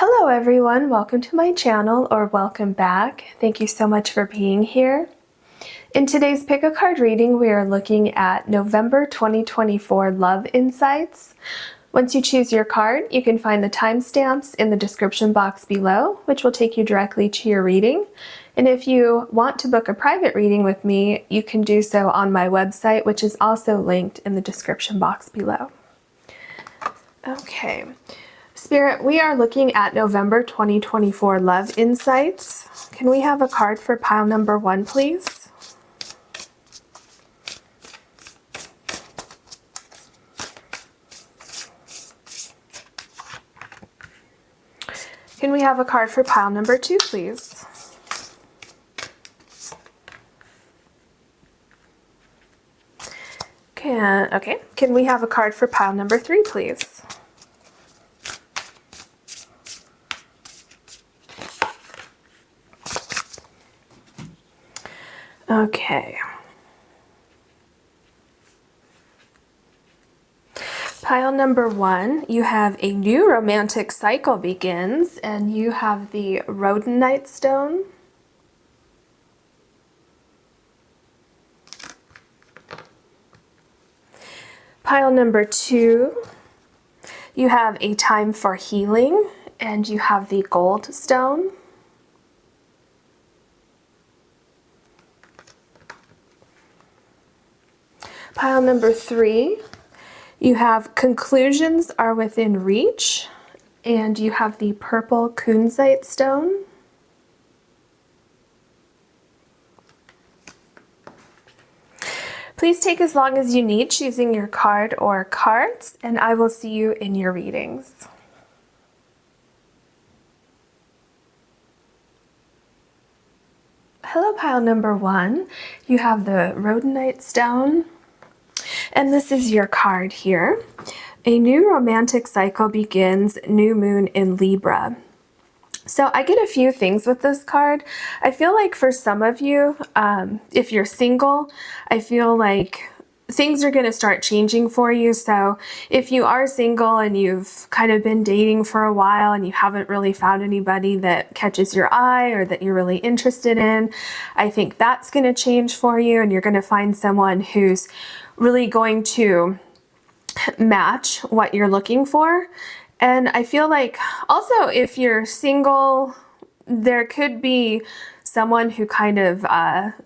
Hello everyone, welcome to my channel, or welcome back. Thank you so much for being here. In today's Pick a Card reading, we are looking at November 2024 Love Insights. Once you choose your card, you can find the timestamps in the description box below, which will take you directly to your reading. And if you want to book a private reading with me, you can do so on my website, which is also linked in the description box below. Okay. Spirit, we are looking at November 2024 Love Insights. Can we have a card for pile number 1, please? Can we have a card for pile number 2, please? Can we have a card for pile number 3, please? Okay. Pile number 1, you have a new romantic cycle begins, and you have the Rhodonite stone. Pile number 2, you have a time for healing, and you have the Goldstone. Pile number 3, you have conclusions are within reach, and you have the purple Kunzite stone. Please take as long as you need choosing your card or cards, and I will see you in your readings. Hello, pile number 1. You have the Rhodonite stone. And this is your card here. A new romantic cycle begins, new moon in Libra. So I get a few things with this card. I feel like for some of you, if you're single, I feel like things are going to start changing for you. So if you are single and you've kind of been dating for a while and you haven't really found anybody that catches your eye or that you're really interested in, I think that's going to change for you, and you're going to find someone who's really going to match what you're looking for. And I feel like also if you're single, there could be someone who kind of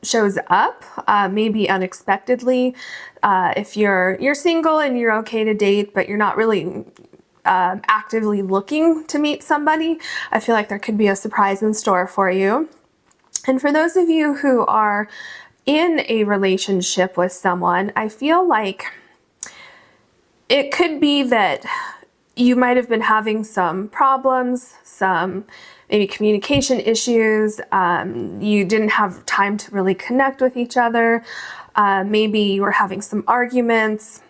shows up, maybe unexpectedly. If you're single and you're okay to date, but you're not really actively looking to meet somebody, I feel like there could be a surprise in store for you. And for those of you who are in a relationship with someone, I feel like it could be that you might have been having some problems, some maybe communication issues. You didn't have time to really connect with each other. Maybe you were having some arguments,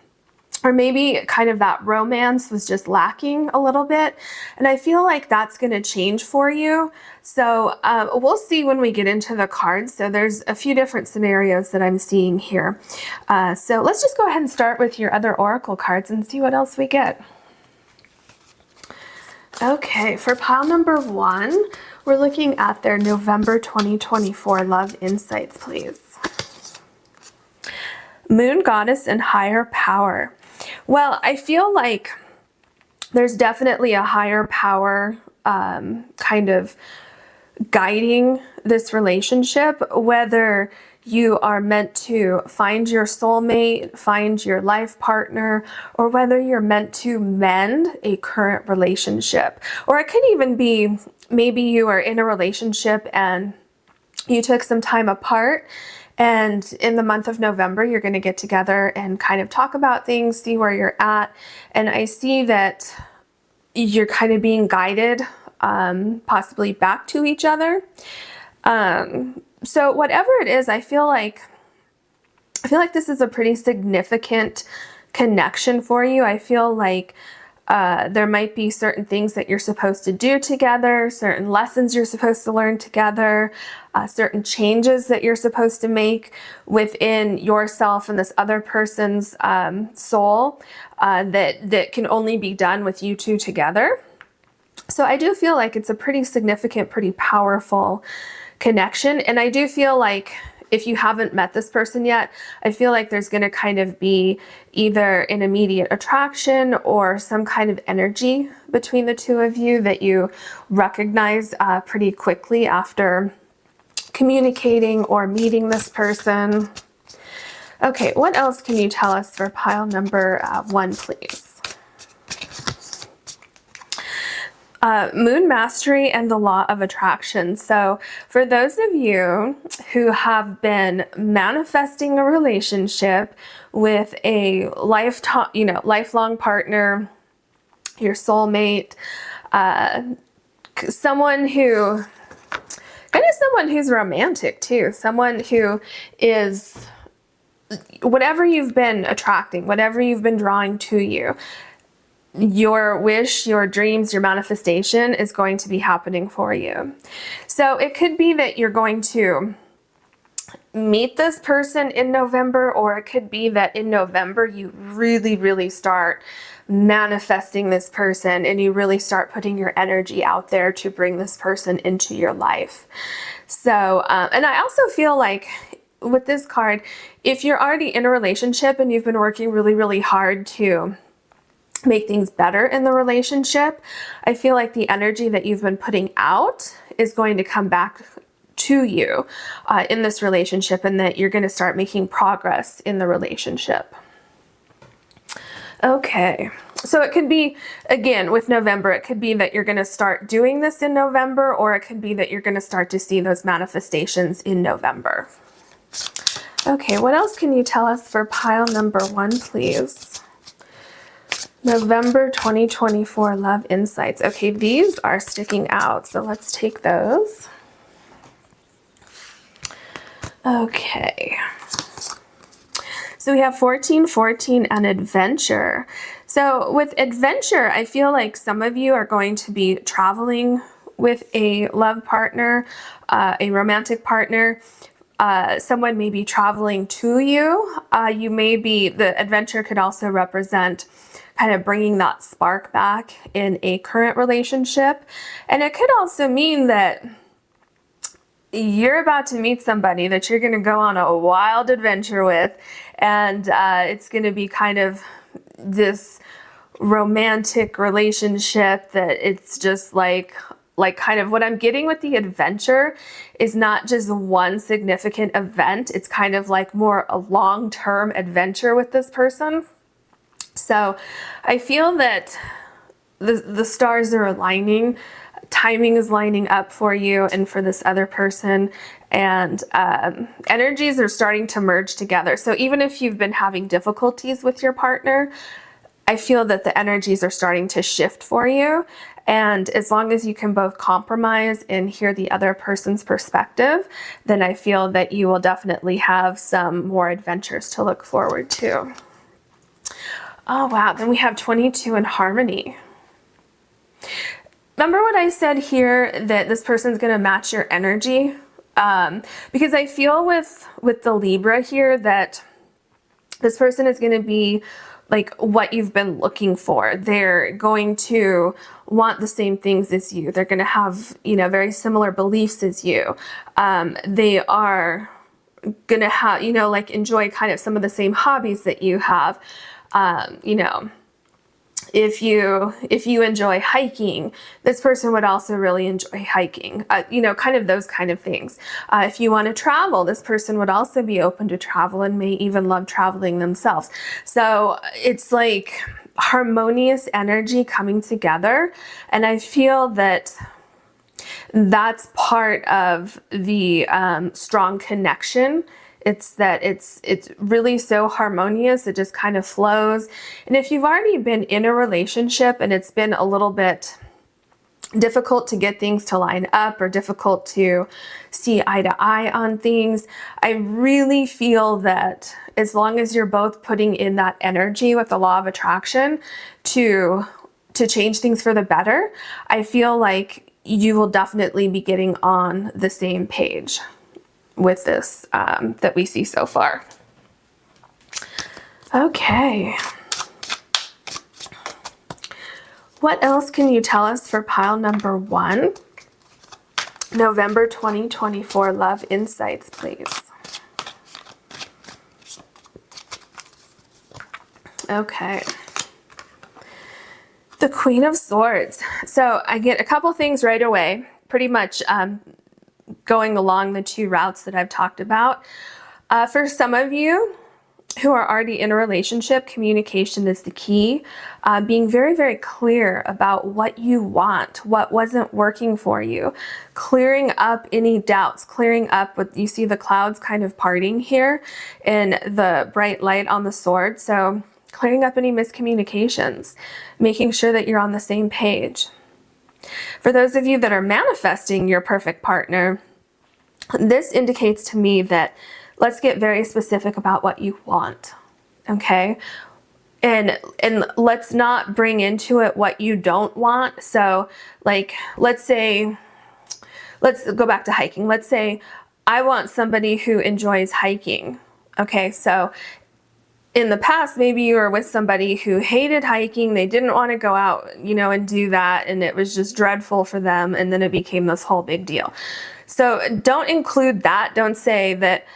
or maybe kind of that romance was just lacking a little bit. And I feel like that's going to change for you. So we'll see when we get into the cards. So there's a few different scenarios that I'm seeing here. So let's just go ahead and start with your other oracle cards and see what else we get. Okay, for pile number 1, we're looking at their November 2024 Love Insights, please. Moon Goddess and Higher Power. Well, I feel like there's definitely a higher power kind of guiding this relationship, whether you are meant to find your soulmate, find your life partner, or whether you're meant to mend a current relationship. Or it could even be maybe you are in a relationship and you took some time apart, and in the month of November, you're going to get together and kind of talk about things, see where you're at. And I see that you're kind of being guided possibly back to each other. So whatever it is, I feel like this is a pretty significant connection for you. I feel like there might be certain things that you're supposed to do together, certain lessons you're supposed to learn together, certain changes that you're supposed to make within yourself and this other person's soul that can only be done with you two together. So I do feel like it's a pretty significant, pretty powerful connection. And I do feel like if you haven't met this person yet, I feel like there's going to kind of be either an immediate attraction or some kind of energy between the two of you that you recognize pretty quickly after communicating or meeting this person. Okay, what else can you tell us for pile number 1, please? Moon mastery and the law of attraction. So for those of you who have been manifesting a relationship with a lifelong partner, your soulmate, someone who's romantic too, someone who is whatever you've been attracting, whatever you've been drawing to you, your wish, your dreams, your manifestation is going to be happening for you. So it could be that you're going to meet this person in November, or it could be that in November you really, really start manifesting this person and you really start putting your energy out there to bring this person into your life. So, and I also feel like with this card, if you're already in a relationship and you've been working really, really hard to make things better in the relationship, I feel like the energy that you've been putting out is going to come back to you in this relationship, and that you're going to start making progress in the relationship. Okay, so it could be, again, with November, it could be that you're going to start doing this in November, or it could be that you're going to start to see those manifestations in November. Okay, what else can you tell us for pile number 1, please? November 2024 love insights. Okay, these are sticking out, so let's take those. Okay. So we have 1414 and adventure. So with adventure, I feel like some of you are going to be traveling with a love partner, a romantic partner. Someone may be traveling to you. The adventure could also represent kind of bringing that spark back in a current relationship. And it could also mean that you're about to meet somebody that you're going to go on a wild adventure with, and it's going to be kind of this romantic relationship that it's just like kind of what I'm getting with the adventure is not just one significant event. It's kind of like more a long-term adventure with this person. So I feel that the stars are aligning, timing is lining up for you and for this other person, and energies are starting to merge together. So even if you've been having difficulties with your partner, I feel that the energies are starting to shift for you. And as long as you can both compromise and hear the other person's perspective, then I feel that you will definitely have some more adventures to look forward to. Oh, wow. Then we have 22 in harmony. Remember what I said here, that this person's going to match your energy? Because I feel with the Libra here that this person is going to be like what you've been looking for. They're going to want the same things as you. They're going to have, very similar beliefs as you. They are going to have, enjoy kind of some of the same hobbies that you have. If you enjoy hiking, this person would also really enjoy hiking, kind of those kind of things. If you want to travel, this person would also be open to travel and may even love traveling themselves. So it's like harmonious energy coming together. And I feel that that's part of the strong connection. It's that it's really so harmonious. It just kind of flows. And if you've already been in a relationship and it's been a little bit difficult to get things to line up or difficult to see eye to eye on things, I really feel that as long as you're both putting in that energy with the law of attraction to change things for the better, I feel like you will definitely be getting on the same page with this that we see so far. Okay. What else can you tell us for pile number 1? November 2024 love insights, please. Okay. The Queen of Swords. So I get a couple things right away, pretty much going along the 2 routes that I've talked about. For some of you who are already in a relationship, communication is the key. Being very, very clear about what you want, what wasn't working for you, clearing up any doubts, clearing up what you see the clouds kind of parting here and the bright light on the sword. So clearing up any miscommunications, making sure that you're on the same page. For those of you that are manifesting your perfect partner, this indicates to me that let's get very specific about what you want, okay? And let's not bring into it what you don't want. So like, let's go back to hiking. Let's say I want somebody who enjoys hiking. Okay, so in the past, maybe you were with somebody who hated hiking. They didn't want to go out, and do that. And it was just dreadful for them. And then it became this whole big deal. So don't include that. Don't say that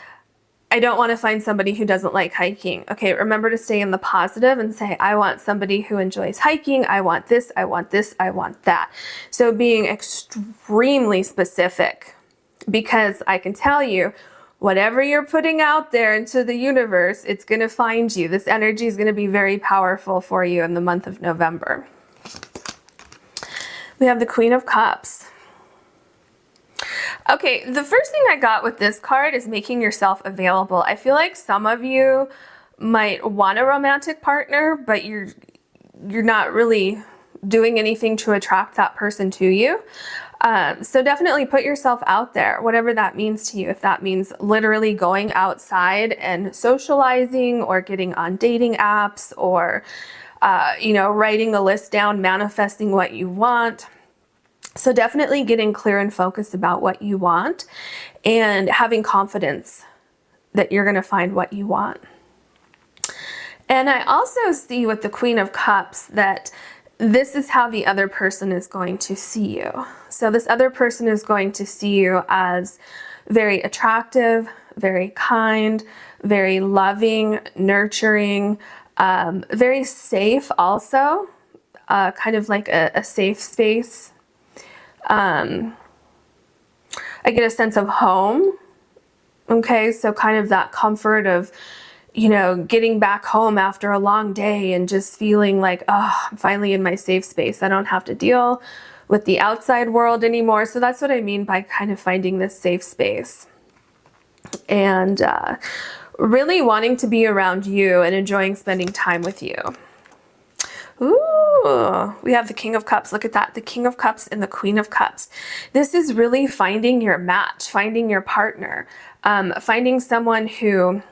I don't want to find somebody who doesn't like hiking. Okay, remember to stay in the positive and say, I want somebody who enjoys hiking. I want this, I want this, I want that. So being extremely specific, because I can tell you, whatever you're putting out there into the universe, it's going to find you. This energy is going to be very powerful for you in the month of November. We have the Queen of Cups. Okay, the first thing I got with this card is making yourself available. I feel like some of you might want a romantic partner, but you're not really doing anything to attract that person to you. So definitely put yourself out there, whatever that means to you. If that means literally going outside and socializing, or getting on dating apps, or writing a list down, manifesting what you want. So definitely getting clear and focused about what you want and having confidence that you're going to find what you want. And I also see with the Queen of Cups that this is how the other person is going to see you. So this other person is going to see you as very attractive, very kind, very loving, nurturing, very safe also, kind of like a safe space. I get a sense of home. Okay, so kind of that comfort of, getting back home after a long day and just feeling like, oh, I'm finally in my safe space. I don't have to deal with the outside world anymore. So that's what I mean by kind of finding this safe space. And really wanting to be around you and enjoying spending time with you. Ooh, we have the King of Cups. Look at that. The King of Cups and the Queen of Cups. This is really finding your match, finding your partner, finding someone who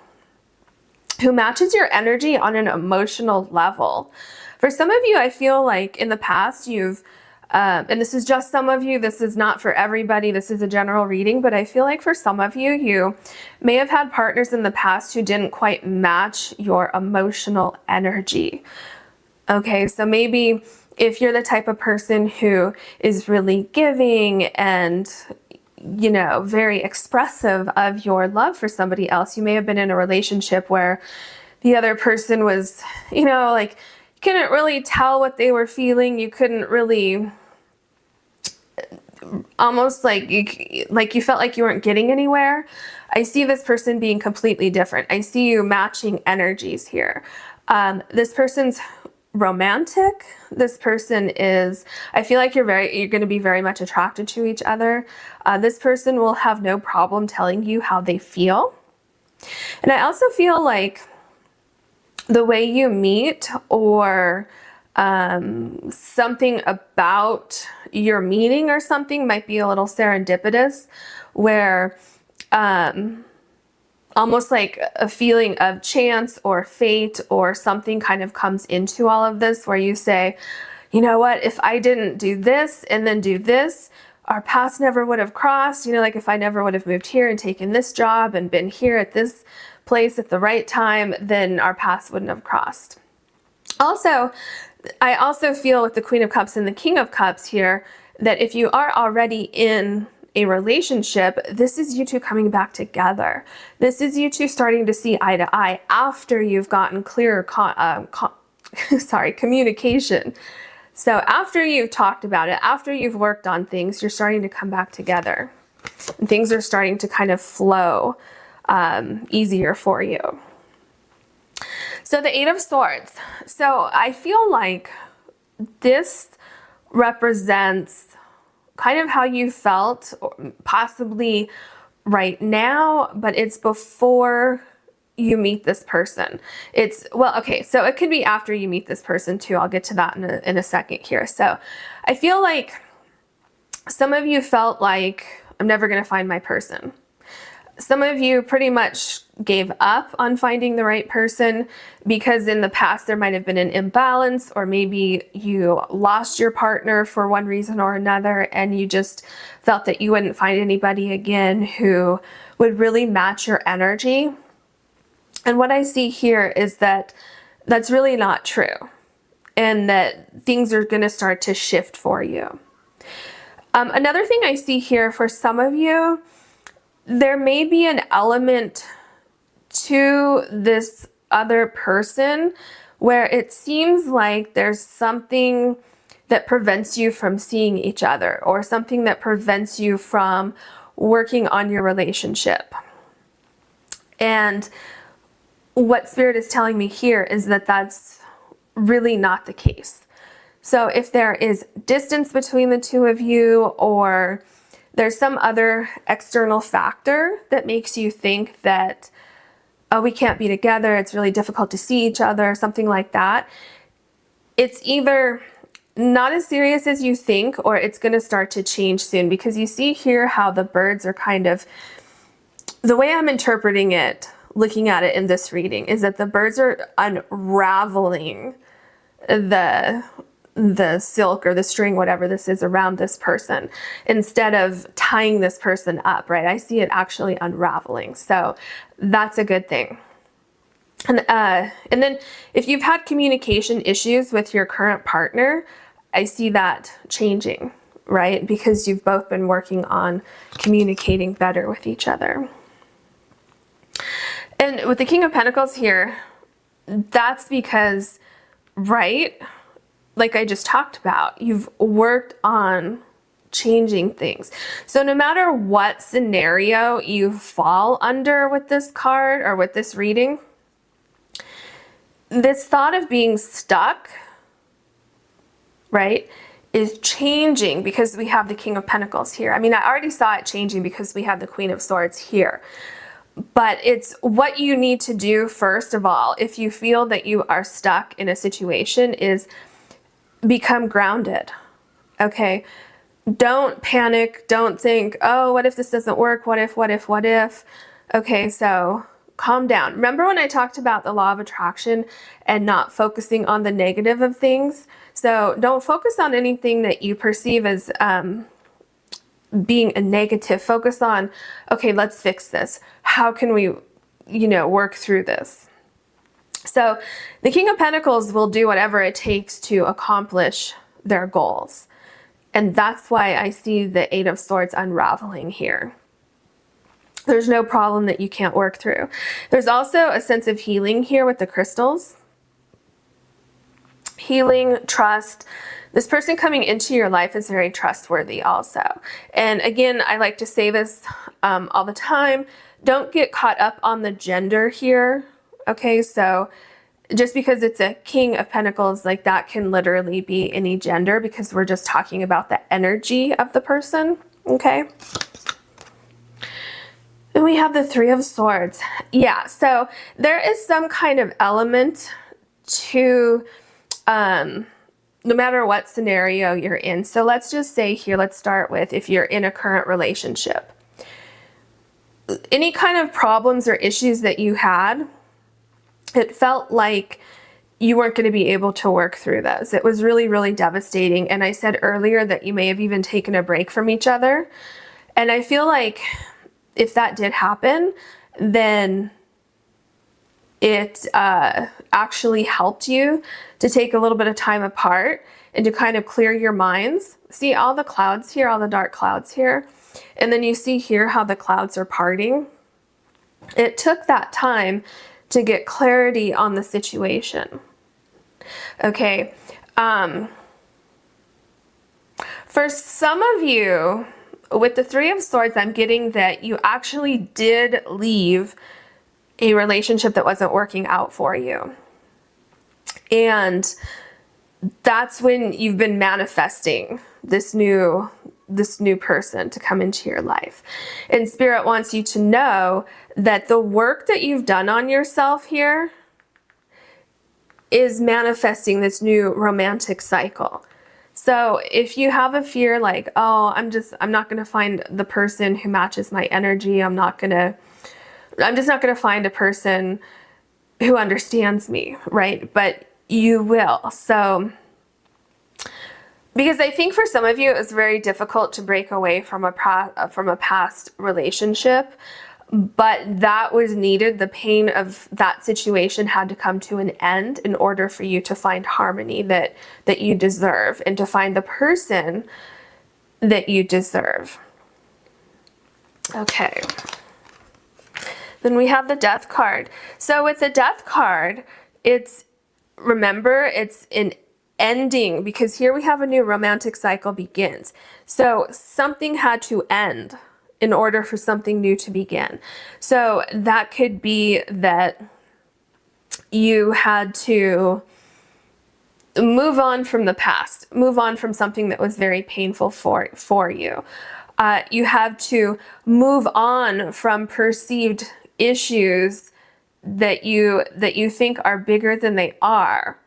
matches your energy on an emotional level. For some of you, I feel like in the past you've, and this is just some of you, this is not for everybody, this is a general reading, but I feel like for some of you, you may have had partners in the past who didn't quite match your emotional energy. Okay, so maybe if you're the type of person who is really giving and, very expressive of your love for somebody else, you may have been in a relationship where the other person was, like, you couldn't really tell what they were feeling. You couldn't really, almost like you felt like you weren't getting anywhere. I see this person being completely different. I see you matching energies here. This person's romantic. This person is, I feel like you're going to be very much attracted to each other. This person will have no problem telling you how they feel. And I also feel like the way you meet, or something about your meeting or something, might be a little serendipitous, where almost like a feeling of chance or fate or something kind of comes into all of this, where you say, you know what, if I didn't do this and then do this, our paths never would have crossed. Like if I never would have moved here and taken this job and been here at this place at the right time, then our paths wouldn't have crossed. Also, I also feel with the Queen of Cups and the King of Cups here that if you are already in a relationship, this is you two coming back together. This is you two starting to see eye to eye after you've gotten clearer communication. So after you've talked about it, after you've worked on things, you're starting to come back together. And things are starting to kind of flow easier for you. So the Eight of Swords. So I feel like this represents kind of how you felt, possibly right now, but it's before you meet this person. It's, well, okay, so it could be after you meet this person too. I'll get to that in a second here. So I feel like some of you felt like, I'm never going to find my person. Some of you pretty much gave up on finding the right person because in the past there might have been an imbalance, or maybe you lost your partner for one reason or another and you just felt that you wouldn't find anybody again who would really match your energy. And what I see here is that that's really not true, and that things are going to start to shift for you. Another thing I see here for some of you, there may be an element to this other person where it seems like there's something that prevents you from seeing each other, or something that prevents you from working on your relationship. And what Spirit is telling me here is that that's really not the case. So if there is distance between the two of you, or there's some other external factor that makes you think that, oh, we can't be together, it's really difficult to see each other, something like that, it's either not as serious as you think, or it's going to start to change soon. Because you see here how the birds are kind of, the way I'm interpreting it, looking at it in this reading, is that the birds are unraveling the silk or the string, whatever this is, around this person, instead of tying this person up, right? I see it actually unraveling. So that's a good thing. And then if you've had communication issues with your current partner, I see that changing, right? Because you've both been working on communicating better with each other. And with the King of Pentacles here, that's because, right, like I just talked about, you've worked on changing things. So no matter what scenario you fall under with this card or with this reading, this thought of being stuck, right, is changing because we have the King of Pentacles here. I mean, I already saw it changing because we have the Queen of Swords here. But it's what you need to do first of all, if you feel that you are stuck in a situation, is become grounded, okay? Don't panic. Don't think, oh, what if this doesn't work? What if? Okay, so calm down. Remember when I talked about the law of attraction and not focusing on the negative of things? So don't focus on anything that you perceive as being a negative. Focus on, okay, let's fix this. How can we, work through this? So the King of Pentacles will do whatever it takes to accomplish their goals. And that's why I see the Eight of Swords unraveling here. There's no problem that you can't work through. There's also a sense of healing here with the crystals. Healing, trust. This person coming into your life is very trustworthy also. And again, I like to say this all the time. Don't get caught up on the gender here. Okay, so just because it's a King of Pentacles, like that can literally be any gender, because we're just talking about the energy of the person, okay? Then we have the Three of Swords. Yeah, so there is some kind of element to, no matter what scenario you're in. So let's just say here, let's start with if you're in a current relationship. Any kind of problems or issues that you had, it felt like you weren't going to be able to work through those. It was really, really devastating. And I said earlier that you may have even taken a break from each other. And I feel like if that did happen, then it actually helped you to take a little bit of time apart and to kind of clear your minds. See all the clouds here, all the dark clouds here, and then you see here how the clouds are parting. It took that time to get clarity on the situation. Okay, for some of you, with the Three of Swords, I'm getting that you actually did leave a relationship that wasn't working out for you. And that's when you've been manifesting this new person to come into your life. And Spirit wants you to know that the work that you've done on yourself here is manifesting this new romantic cycle. So if you have a fear like, oh, I'm not going to find the person who matches my energy. I'm just not going to find a person who understands me, right? But you will. So, because I think for some of you, it was very difficult to break away from a past relationship, but that was needed. The pain of that situation had to come to an end in order for you to find harmony that you deserve and to find the person that you deserve. Okay. Then we have the Death card. So with the Death card, remember, it's an ending, because here we have a new romantic cycle begins. So something had to end in order for something new to begin. So that could be that you had to move on from the past, move on from something that was very painful for you. You have to move on from perceived issues that you think are bigger than they are,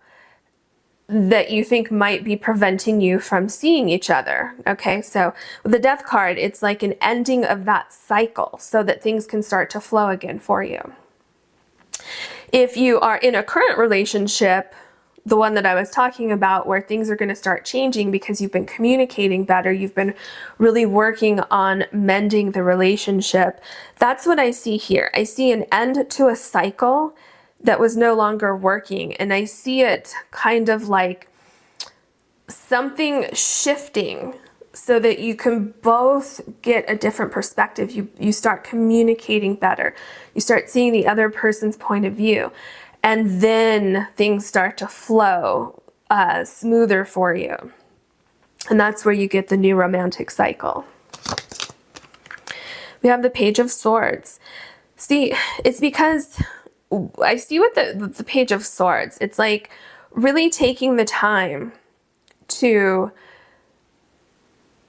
that you think might be preventing you from seeing each other. Okay, so with the Death card, it's like an ending of that cycle so that things can start to flow again for you. If you are in a current relationship, the one that I was talking about, where things are going to start changing because you've been communicating better, you've been really working on mending the relationship, that's what I see here. I see an end to a cycle that was no longer working, and I see it kind of like something shifting so that you can both get a different perspective. You start communicating better. You start seeing the other person's point of view. And then things start to flow smoother for you. And that's where you get the new romantic cycle. We have the Page of Swords. See, it's because I see with the Page of Swords, it's like really taking the time to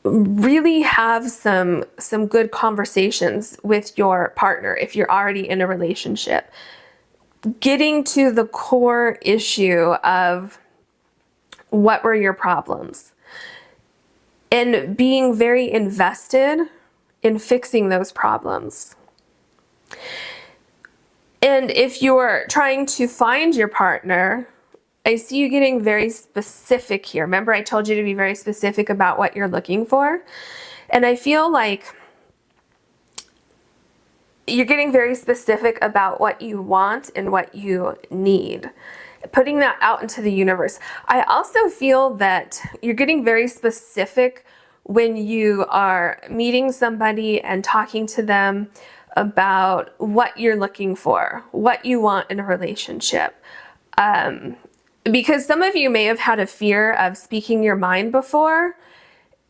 really have some good conversations with your partner if you're already in a relationship. Getting to the core issue of what were your problems and being very invested in fixing those problems. And if you're trying to find your partner, I see you getting very specific here. Remember, I told you to be very specific about what you're looking for. And I feel like you're getting very specific about what you want and what you need, putting that out into the universe. I also feel that you're getting very specific when you are meeting somebody and talking to them about what you're looking for, what you want in a relationship. Because some of you may have had a fear of speaking your mind before,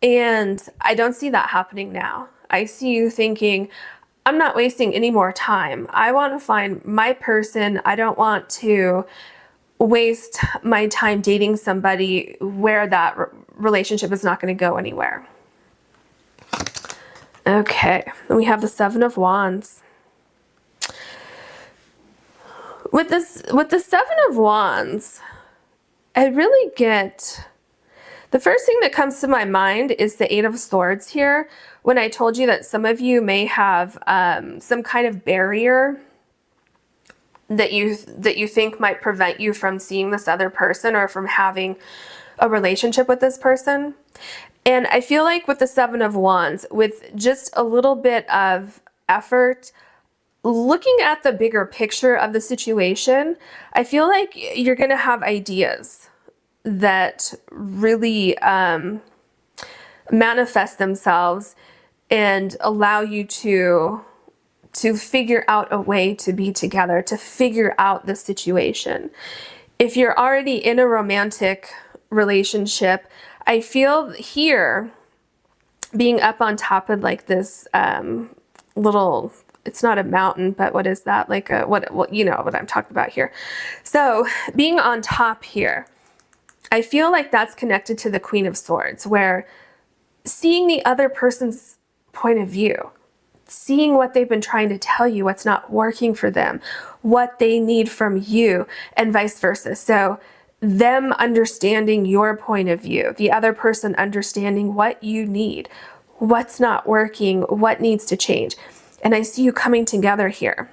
and I don't see that happening now. I see you thinking, I'm not wasting any more time. I want to find my person. I don't want to waste my time dating somebody where that relationship is not going to go anywhere. Okay, then we have the Seven of Wands. With the Seven of Wands, I really get, the first thing that comes to my mind is the Eight of Swords here, when I told you that some of you may have some kind of barrier that you think might prevent you from seeing this other person or from having a relationship with this person. And I feel like with the Seven of Wands, with just a little bit of effort, looking at the bigger picture of the situation, I feel like you're going to have ideas that really manifest themselves and allow you to figure out a way to be together, to figure out the situation. If you're already in a romantic relationship, I feel here being up on top of like this little, it's not a mountain, but what is that? Like a, what you know what I'm talking about here. So being on top here, I feel like that's connected to the Queen of Swords, where seeing the other person's point of view, seeing what they've been trying to tell you, what's not working for them, what they need from you, and vice versa. So them understanding your point of view, the other person understanding what you need, what's not working, what needs to change. And I see you coming together here.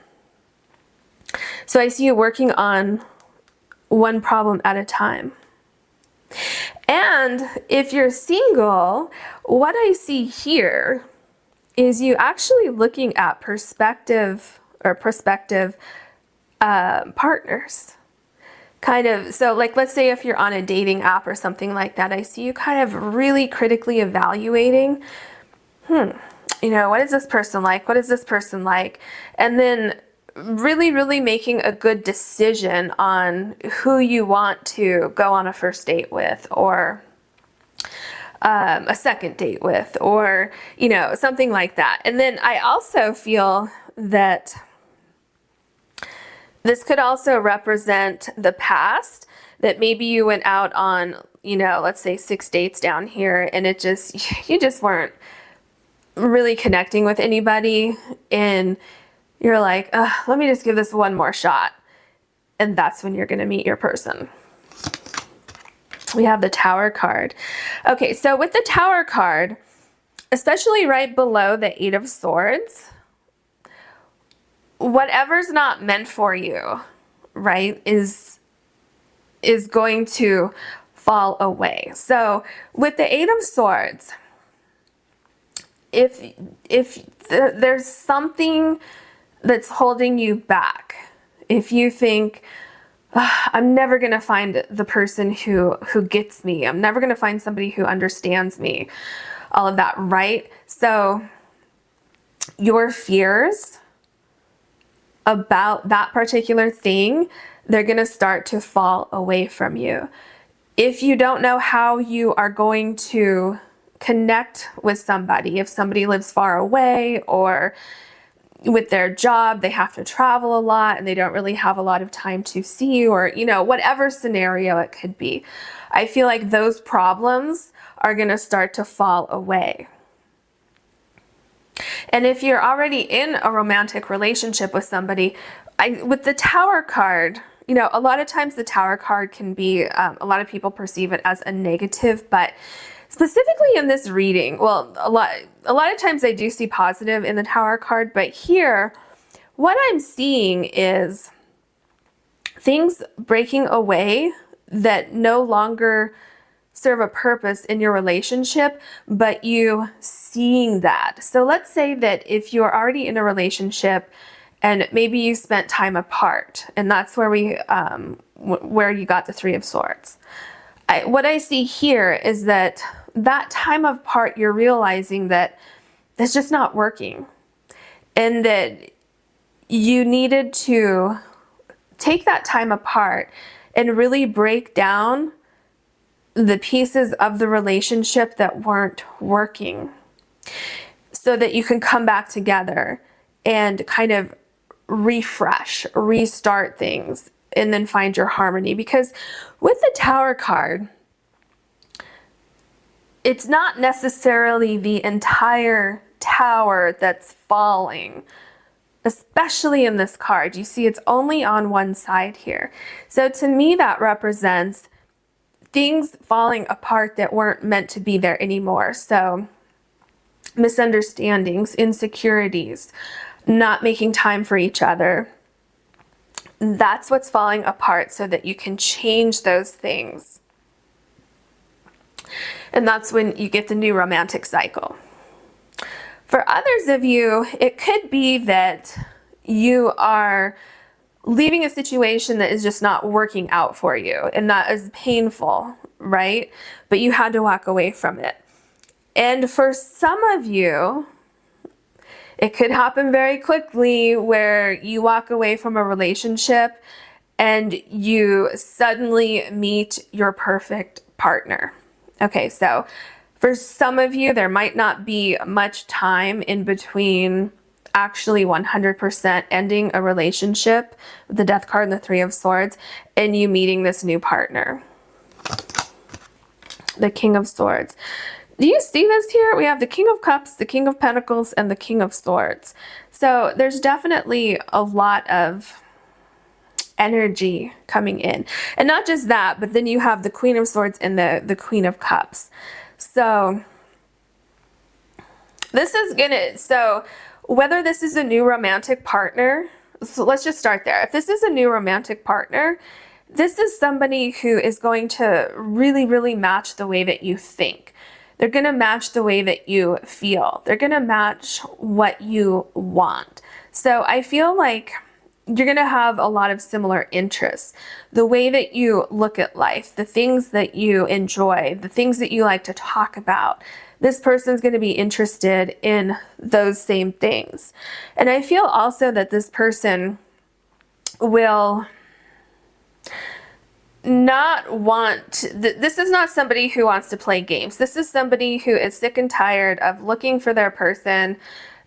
So I see you working on one problem at a time. And if you're single, what I see here is you actually looking at prospective partners. Kind of, so like, let's say if you're on a dating app or something like that, I see you kind of really critically evaluating, you know, what is this person like? What is this person like? And then really making a good decision on who you want to go on a first date with, or a second date with, or, you know, something like that. And then I also feel that this could also represent the past, that maybe you went out on, you know, let's say 6 dates down here, and it just, you just weren't really connecting with anybody, and you're like, let me just give this one more shot. And that's when you're going to meet your person. We have the Tower card. Okay, so with the Tower card, especially right below the 8 of Swords, whatever's not meant for you, right, is going to fall away. So with the 8 of Swords, if there's something that's holding you back, if you think, I'm never going to find the person who gets me, I'm never going to find somebody who understands me, all of that, right? So your fears about that particular thing, they're going to start to fall away from you. If you don't know how you are going to connect with somebody, if somebody lives far away, or with their job, they have to travel a lot and they don't really have a lot of time to see you, or, you know, whatever scenario it could be, I feel like those problems are going to start to fall away. And if you're already in a romantic relationship with somebody, with the Tower card, you know, a lot of times the Tower card can be, a lot of people perceive it as a negative, but specifically in this reading, well, a lot of times I do see positive in the Tower card, but here, what I'm seeing is things breaking away that no longer serve a purpose in your relationship, but you seeing that. So let's say that if you're already in a relationship and maybe you spent time apart, and that's where where you got the 3 of Swords. What I see here is that time apart, you're realizing that that's just not working, and that you needed to take that time apart and really break down the pieces of the relationship that weren't working, so that you can come back together and kind of refresh, restart things, and then find your harmony. Because with the Tower card, it's not necessarily the entire tower that's falling, especially in this card. You see, it's only on one side here. So to me, that represents things falling apart that weren't meant to be there anymore. So misunderstandings, insecurities, not making time for each other. That's what's falling apart, so that you can change those things. And that's when you get the new romantic cycle. For others of you, it could be that you are leaving a situation that is just not working out for you, and that is painful, right? But you had to walk away from it. And for some of you, it could happen very quickly where you walk away from a relationship and you suddenly meet your perfect partner. Okay, so for some of you, there might not be much time in between actually 100% ending a relationship with the Death card and the Three of Swords and you meeting this new partner. The King of Swords. Do you see this here? We have the King of Cups, the King of Pentacles, and the King of Swords. So there's definitely a lot of energy coming in. And not just that, but then you have the Queen of Swords and the Queen of Cups. So this is gonna, so whether this is a new romantic partner, so let's just start there. If this is a new romantic partner, this is somebody who is going to really, really match the way that you think. They're going to match the way that you feel. They're going to match what you want. So I feel like you're going to have a lot of similar interests. The way that you look at life, the things that you enjoy, the things that you like to talk about. This person's going to be interested in those same things. And I feel also that this person will not want, this is not somebody who wants to play games. This is somebody who is sick and tired of looking for their person.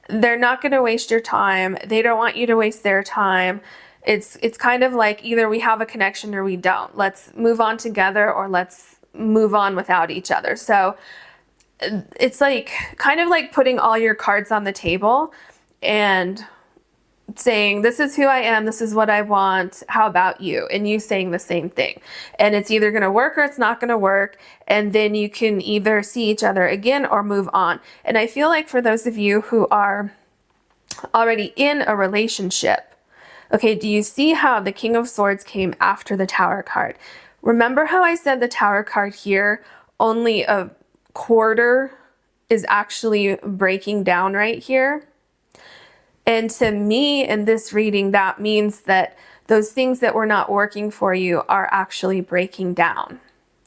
They're not going to waste your time. They don't want you to waste their time. It's kind of like either we have a connection or we don't. Let's move on together or let's move on without each other. So it's like kind of like putting all your cards on the table and saying, this is who I am, this is what I want, how about you? And you saying the same thing. And it's either going to work or it's not going to work. And then you can either see each other again or move on. And I feel like for those of you who are already in a relationship, okay, do you see how the King of Swords came after the Tower card? Remember how I said the Tower card here, only a quarter is actually breaking down right here? And to me, in this reading, that means that those things that were not working for you are actually breaking down.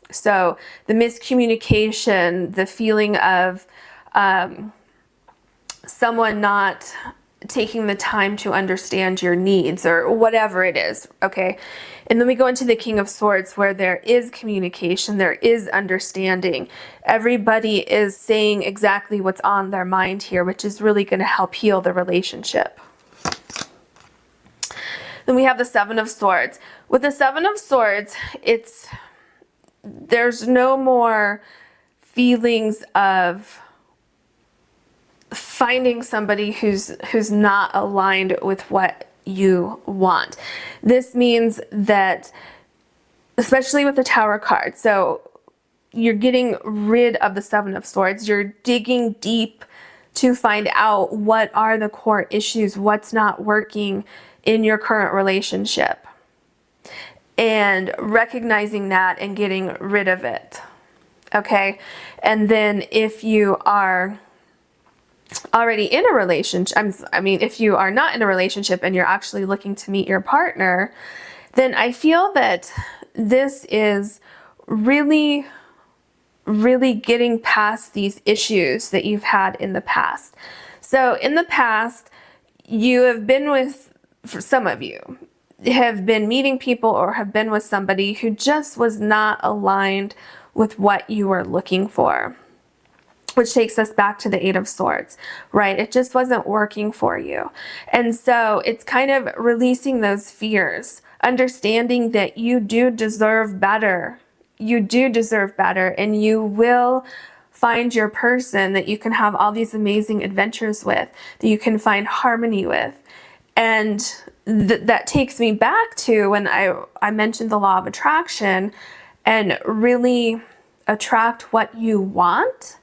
So the miscommunication, the feeling of someone not taking the time to understand your needs or whatever it is, okay? And then we go into the King of Swords where there is communication, there is understanding. Everybody is saying exactly what's on their mind here, which is really going to help heal the relationship. Then we have the Seven of Swords. With the Seven of Swords, there's no more feelings of finding somebody who's not aligned with what you want. This means that, especially with the Tower card, so you're getting rid of the Seven of Swords. You're digging deep to find out what are the core issues, what's not working in your current relationship, and recognizing that and getting rid of it. Okay? And then if you are already in a relationship, if you are not in a relationship and you're actually looking to meet your partner, then I feel that this is really, really getting past these issues that you've had in the past. So in the past, you have been with, for some of you, have been meeting people or have been with somebody who just was not aligned with what you were looking for. Which takes us back to the Eight of Swords, right? It just wasn't working for you. And so it's kind of releasing those fears, understanding that you do deserve better. You do deserve better, and you will find your person that you can have all these amazing adventures with, that you can find harmony with. And that takes me back to when I mentioned the law of attraction, and really attract what you want.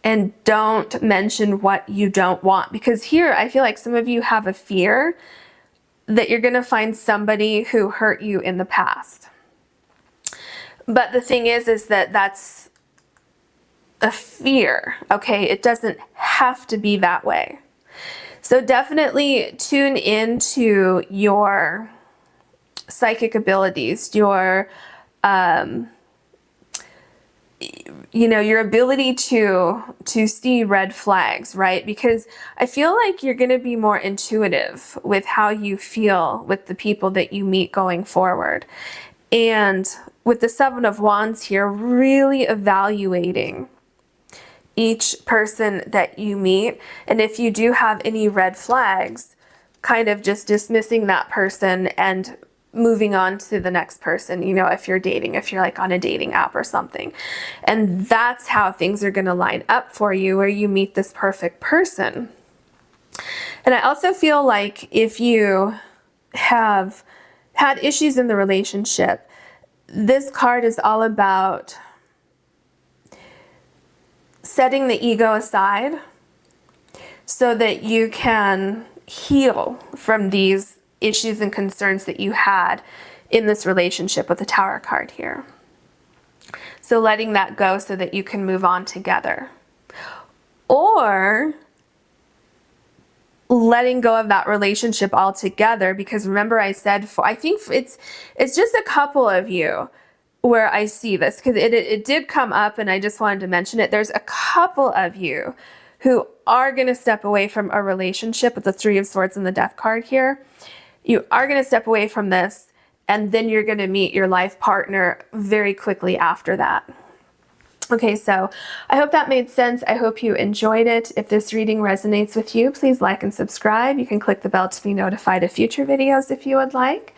And don't mention what you don't want. Because here, I feel like some of you have a fear that you're going to find somebody who hurt you in the past. But the thing is that that's a fear, okay? It doesn't have to be that way. So definitely tune into your psychic abilities, your your ability to see red flags, right? Because I feel like you're going to be more intuitive with how you feel with the people that you meet going forward. And with the Seven of Wands here, really evaluating each person that you meet. And if you do have any red flags, kind of just dismissing that person and moving on to the next person, if you're dating, if you're like on a dating app or something. And that's how things are going to line up for you, where you meet this perfect person. And I also feel like if you have had issues in the relationship, this card is all about setting the ego aside so that you can heal from these issues and concerns that you had in this relationship with the Tower card here. So letting that go so that you can move on together. Or letting go of that relationship altogether, because remember I said, I think it's just a couple of you where I see this, because it did come up and I just wanted to mention it. There's a couple of you who are going to step away from a relationship with the Three of Swords and the Death card here. You are going to step away from this, and then you're going to meet your life partner very quickly after that. Okay, so I hope that made sense. I hope you enjoyed it. If this reading resonates with you, please like and subscribe. You can click the bell to be notified of future videos if you would like.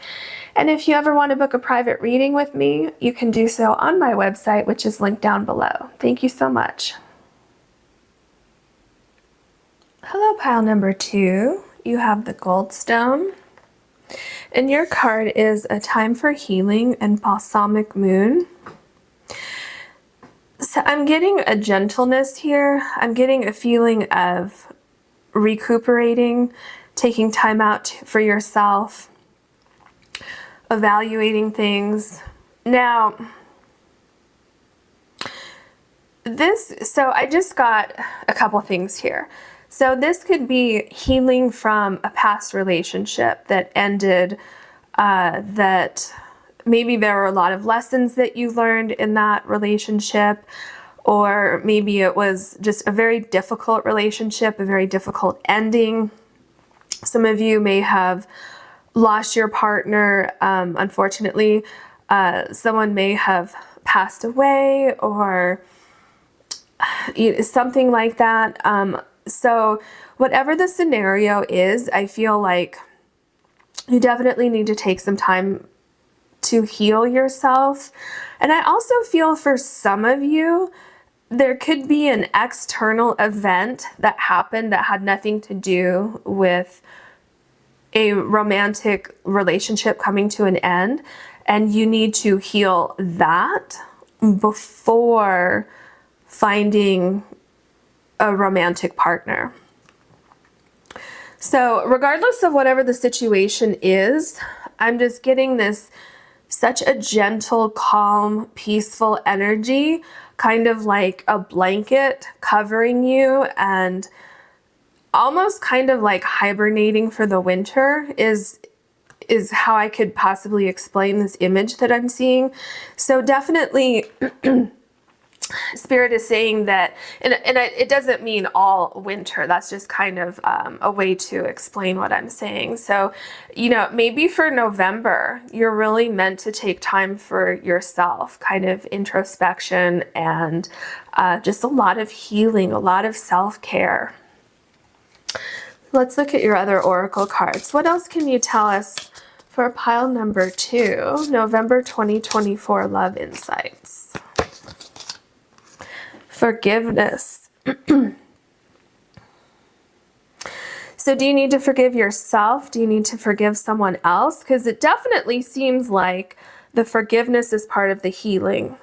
And if you ever want to book a private reading with me, you can do so on my website, which is linked down below. Thank you so much. Hello, pile number 2. You have the Goldstone. And your card is A Time for Healing and Balsamic Moon. So I'm getting a gentleness here. I'm getting a feeling of recuperating, taking time out for yourself, evaluating things. Now, so I just got a couple things here. So this could be healing from a past relationship that ended, that maybe there were a lot of lessons that you learned in that relationship, or maybe it was just a very difficult relationship, a very difficult ending. Some of you may have lost your partner. Unfortunately, someone may have passed away or something like that. So whatever the scenario is, I feel like you definitely need to take some time to heal yourself. And I also feel for some of you, there could be an external event that happened that had nothing to do with a romantic relationship coming to an end, and you need to heal that before finding a romantic partner. So regardless of whatever the situation is, I'm just getting this such a gentle, calm, peaceful energy, kind of like a blanket covering you and almost kind of like hibernating for the winter is how I could possibly explain this image that I'm seeing. So definitely Spirit is saying that, and it doesn't mean all winter. That's just kind of a way to explain what I'm saying. So, maybe for November, you're really meant to take time for yourself, kind of introspection and just a lot of healing, a lot of self-care. Let's look at your other oracle cards. What else can you tell us for pile number 2, November 2024 love insights? Forgiveness. So do you need to forgive yourself? Do you need to forgive someone else? Because it definitely seems like the forgiveness is part of the healing.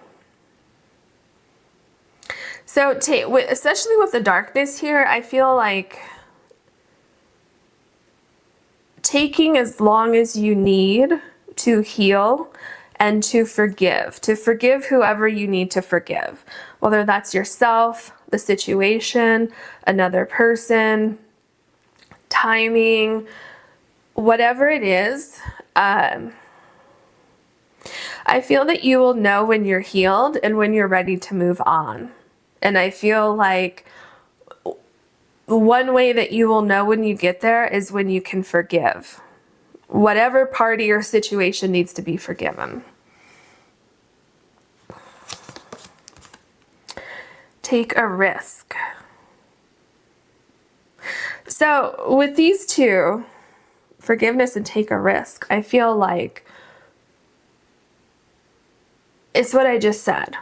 So especially with the darkness here, I feel like taking as long as you need to heal and to forgive whoever you need to forgive, whether that's yourself, the situation, another person. timing, whatever it is, I feel that you will know when you're healed and when you're ready to move on. And I feel like one way that you will know when you get there is when you can forgive. Whatever party or situation needs to be forgiven. Take a risk. So with these two, forgiveness and take a risk, I feel like it's what I just said,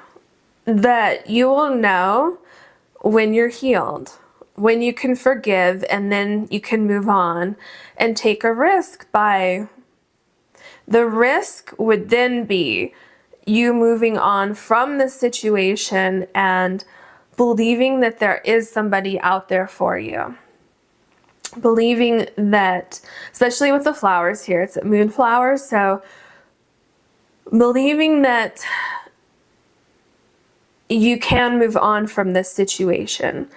that you will know when you're healed, when you can forgive, and then you can move on and take a risk. By the risk would then be you moving on from the situation and believing that there is somebody out there for you. Believing that, especially with the flowers here, it's moonflowers, so believing that you can move on from this situation.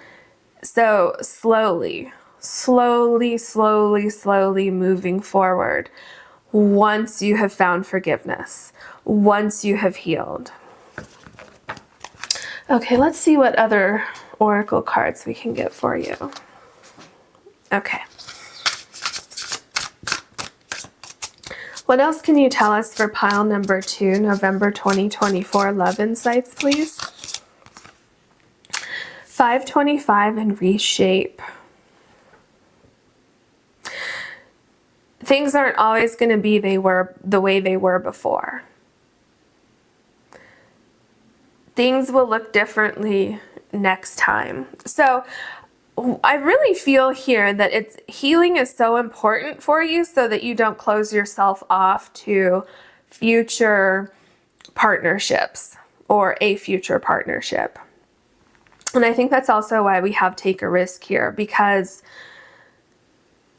So slowly moving forward once you have found forgiveness, once you have healed. Okay, let's see what other oracle cards we can get for you. Okay. What else can you tell us for pile number 2, November 2024 love insights, please? 525 and reshape. Things aren't always going to be the way they were before. Things will look differently next time. So I really feel here that healing is so important for you so that you don't close yourself off to future partnerships or a future partnership. And I think that's also why we have take a risk here, because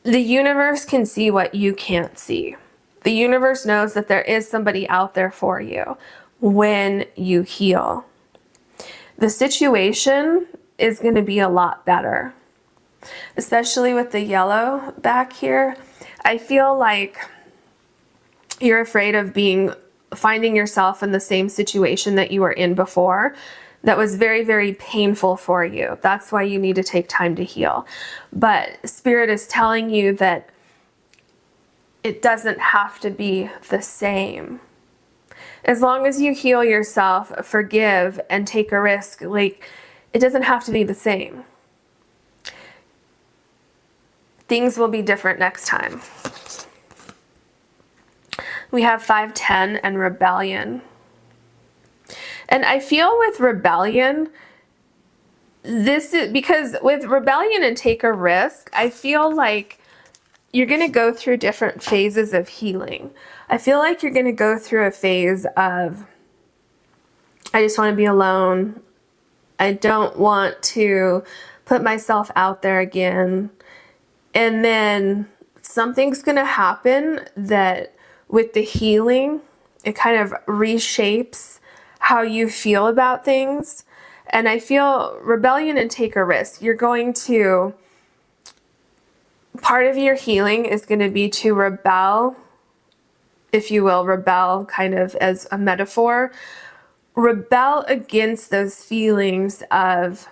the universe can see what you can't see. The universe knows that there is somebody out there for you when you heal. The situation is going to be a lot better, especially with the yellow back here. I feel like you're afraid of finding yourself in the same situation that you were in before. That was very, very painful for you. That's why you need to take time to heal. But Spirit is telling you that it doesn't have to be the same. As long as you heal yourself, forgive, and take a risk, it doesn't have to be the same. Things will be different next time. We have 510 and rebellion. And I feel with rebellion, this is because with rebellion and take a risk, I feel like you're going to go through different phases of healing. I feel like you're going to go through a phase of, I just want to be alone. I don't want to put myself out there again. And then something's going to happen that with the healing, it kind of reshapes how you feel about things. And I feel rebellion and take a risk. You're going to, part of your healing is going to be to rebel, if you will, rebel kind of as a metaphor. Rebel against those feelings of,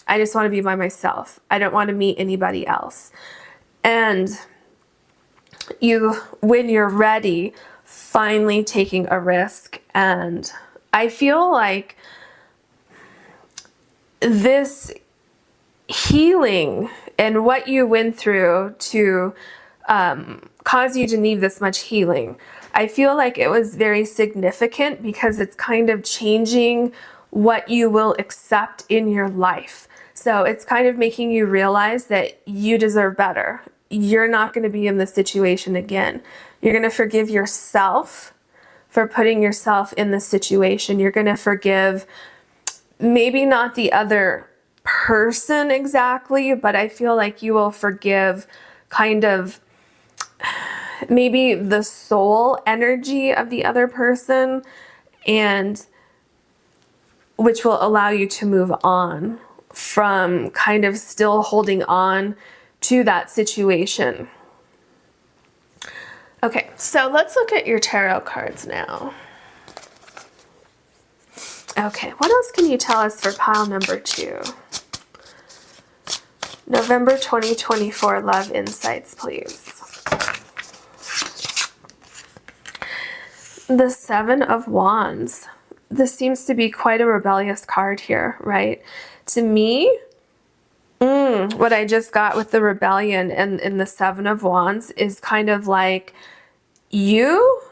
I just want to be by myself. I don't want to meet anybody else. And when you're ready, finally taking a risk. And I feel like this healing and what you went through to cause you to need this much healing, I feel like it was very significant because it's kind of changing what you will accept in your life. So it's kind of making you realize that you deserve better. You're not going to be in this situation again. You're going to forgive yourself for putting yourself in this situation. You're going to forgive maybe not the other person exactly, but I feel like you will forgive kind of maybe the soul energy of the other person, and which will allow you to move on from kind of still holding on to that situation. Okay, so let's look at your tarot cards now. Okay, what else can you tell us for pile number 2? November 2024 love insights, please. The Seven of Wands. This seems to be quite a rebellious card here, right? To me, what I just got with the rebellion and the Seven of Wands is kind of like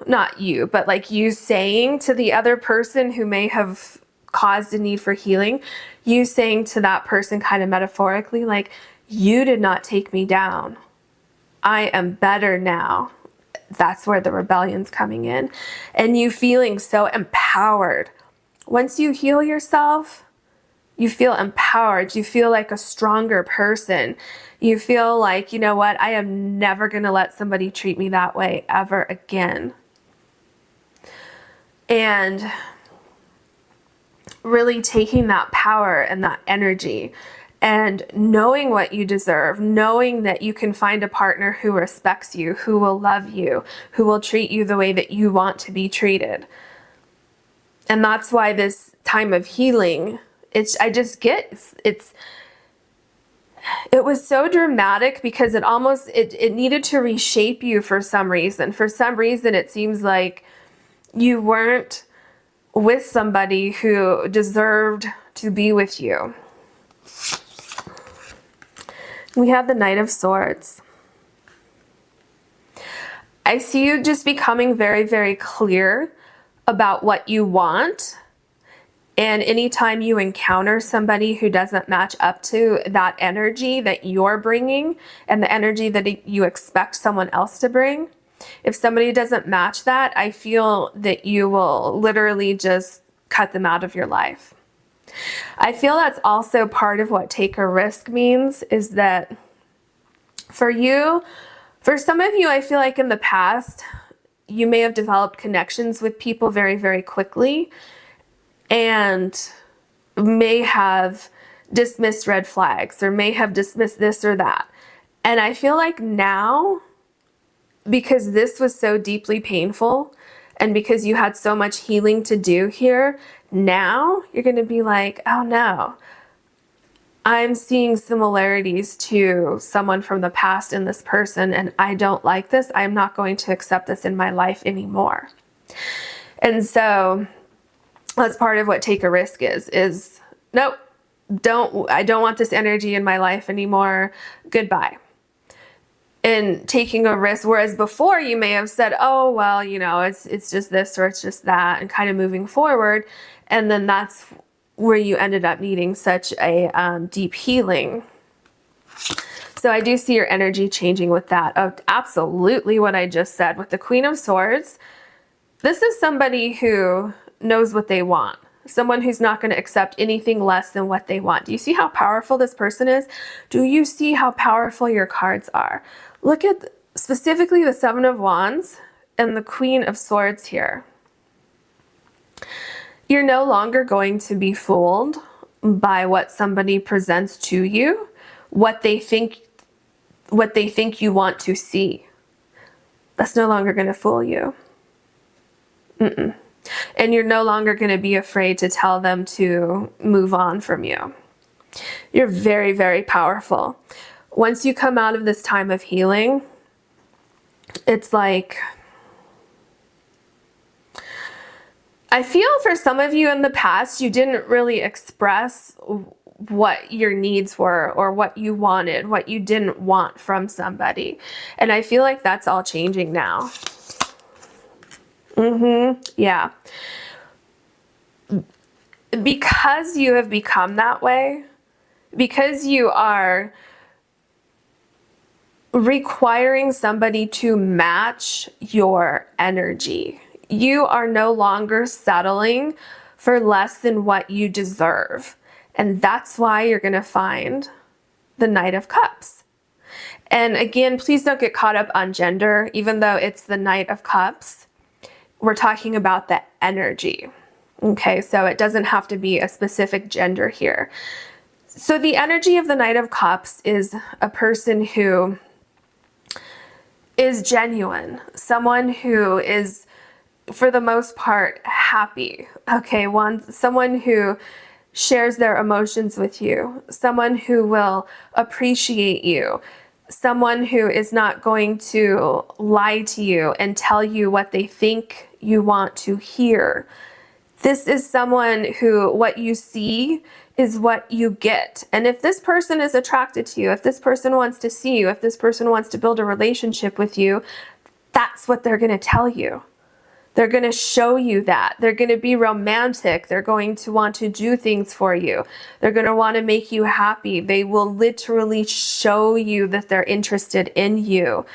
not you, but like you saying to the other person who may have caused a need for healing, you saying to that person kind of metaphorically, like, you did not take me down. I am better now. That's where the rebellion's coming in. And you feeling so empowered. Once you heal yourself, you feel empowered. You feel like a stronger person. You feel like, you know what? I am never going to let somebody treat me that way ever again. And really taking that power and that energy and knowing what you deserve, knowing that you can find a partner who respects you, who will love you, who will treat you the way that you want to be treated. And that's why this time of healing, it was so dramatic because it needed to reshape you for some reason. For some reason, it seems like you weren't with somebody who deserved to be with you. We have the Knight of Swords. I see you just becoming very, very clear about what you want. And anytime you encounter somebody who doesn't match up to that energy that you're bringing and the energy that you expect someone else to bring, if somebody doesn't match that, I feel that you will literally just cut them out of your life. I feel that's also part of what take a risk means, is that for some of you, I feel like in the past, you may have developed connections with people very, very quickly and may have dismissed red flags or may have dismissed this or that. And I feel like now, because this was so deeply painful and because you had so much healing to do here, now you're going to be like, oh no, I'm seeing similarities to someone from the past in this person and I don't like this. I'm not going to accept this in my life anymore. And so that's part of what take a risk is nope, I don't want this energy in my life anymore. Goodbye. And taking a risk, whereas before you may have said, oh, well, you know, it's just this or it's just that, and kind of moving forward. And then that's where you ended up needing such a deep healing. So I do see your energy changing with that. Of absolutely what I just said with the Queen of Swords. This is somebody who knows what they want. Someone who's not going to accept anything less than what they want. Do you see how powerful this person is? Do you see how powerful your cards are? Look at specifically the Seven of Wands and the Queen of Swords here. You're no longer going to be fooled by what somebody presents to you, what they think you want to see. That's no longer going to fool you. And you're no longer going to be afraid to tell them to move on from you. You're very, very powerful. Once you come out of this time of healing, it's like, I feel for some of you in the past, you didn't really express what your needs were or what you wanted, what you didn't want from somebody. And I feel like that's all changing now. Yeah. Because you have become that way, because you are requiring somebody to match your energy, you are no longer settling for less than what you deserve. And that's why you're going to find the Knight of Cups. And again, please don't get caught up on gender, even though it's the Knight of Cups. We're talking about the energy. Okay, so it doesn't have to be a specific gender here. So the energy of the Knight of Cups is a person who is genuine, someone who is, for the most part, happy. Okay, someone who shares their emotions with you, someone who will appreciate you, someone who is not going to lie to you and tell you what they think you want to hear. This is someone who what you see is what you get. And if this person is attracted to you, if this person wants to see you, if this person wants to build a relationship with you, that's what they're going to tell you. They're going to show you that. They're going to be romantic. They're going to want to do things for you. They're going to want to make you happy. They will literally show you that they're interested in you.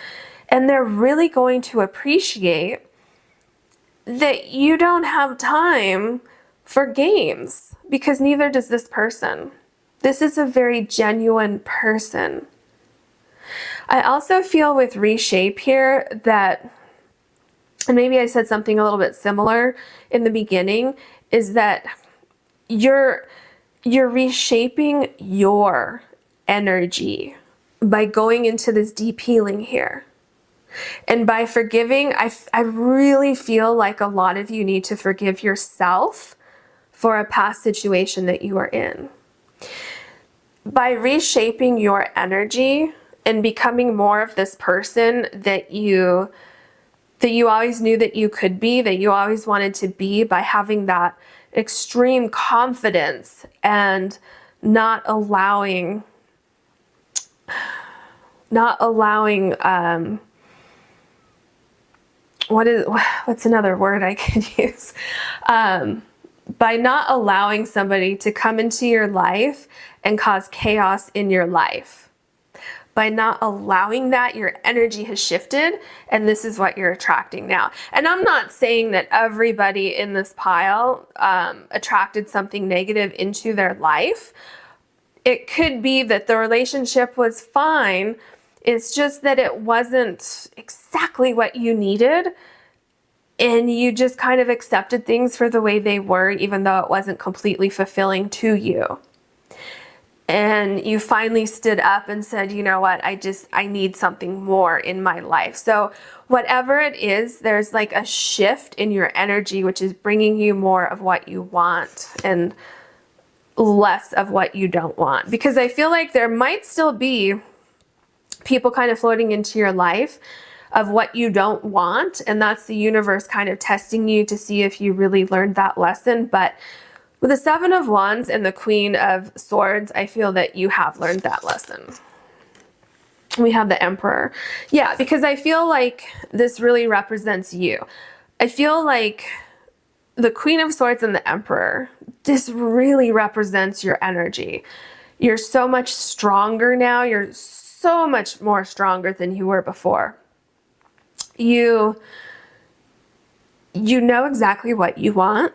And they're really going to appreciate that you don't have time for games, because neither does this person. This is a very genuine person. I also feel with reshape here that, and maybe I said something a little bit similar in the beginning, is that you're reshaping your energy by going into this deep healing here. And by forgiving, I really feel like a lot of you need to forgive yourself for a past situation that you are in. By reshaping your energy and becoming more of this person that you always knew that you could be, that you always wanted to be, by having that extreme confidence and not allowing what's another word I could use? By not allowing somebody to come into your life and cause chaos in your life. By not allowing that, your energy has shifted, and this is what you're attracting now. And I'm not saying that everybody in this pile attracted something negative into their life. It could be that the relationship was fine. It's just that it wasn't exactly what you needed, and you just kind of accepted things for the way they were, even though it wasn't completely fulfilling to you. And you finally stood up and said, you know what, I need something more in my life. So whatever it is, there's like a shift in your energy, which is bringing you more of what you want and less of what you don't want. Because I feel like there might still be people kind of floating into your life of what you don't want, and that's the universe kind of testing you to see if you really learned that lesson. But with the Seven of Wands and the Queen of Swords, I feel that you have learned that lesson. We have the Emperor. Yeah, because I feel like this really represents you. I feel like the Queen of Swords and the Emperor, this really represents your energy. You're so much stronger now. You're so much more stronger than you were before. You know exactly what you want,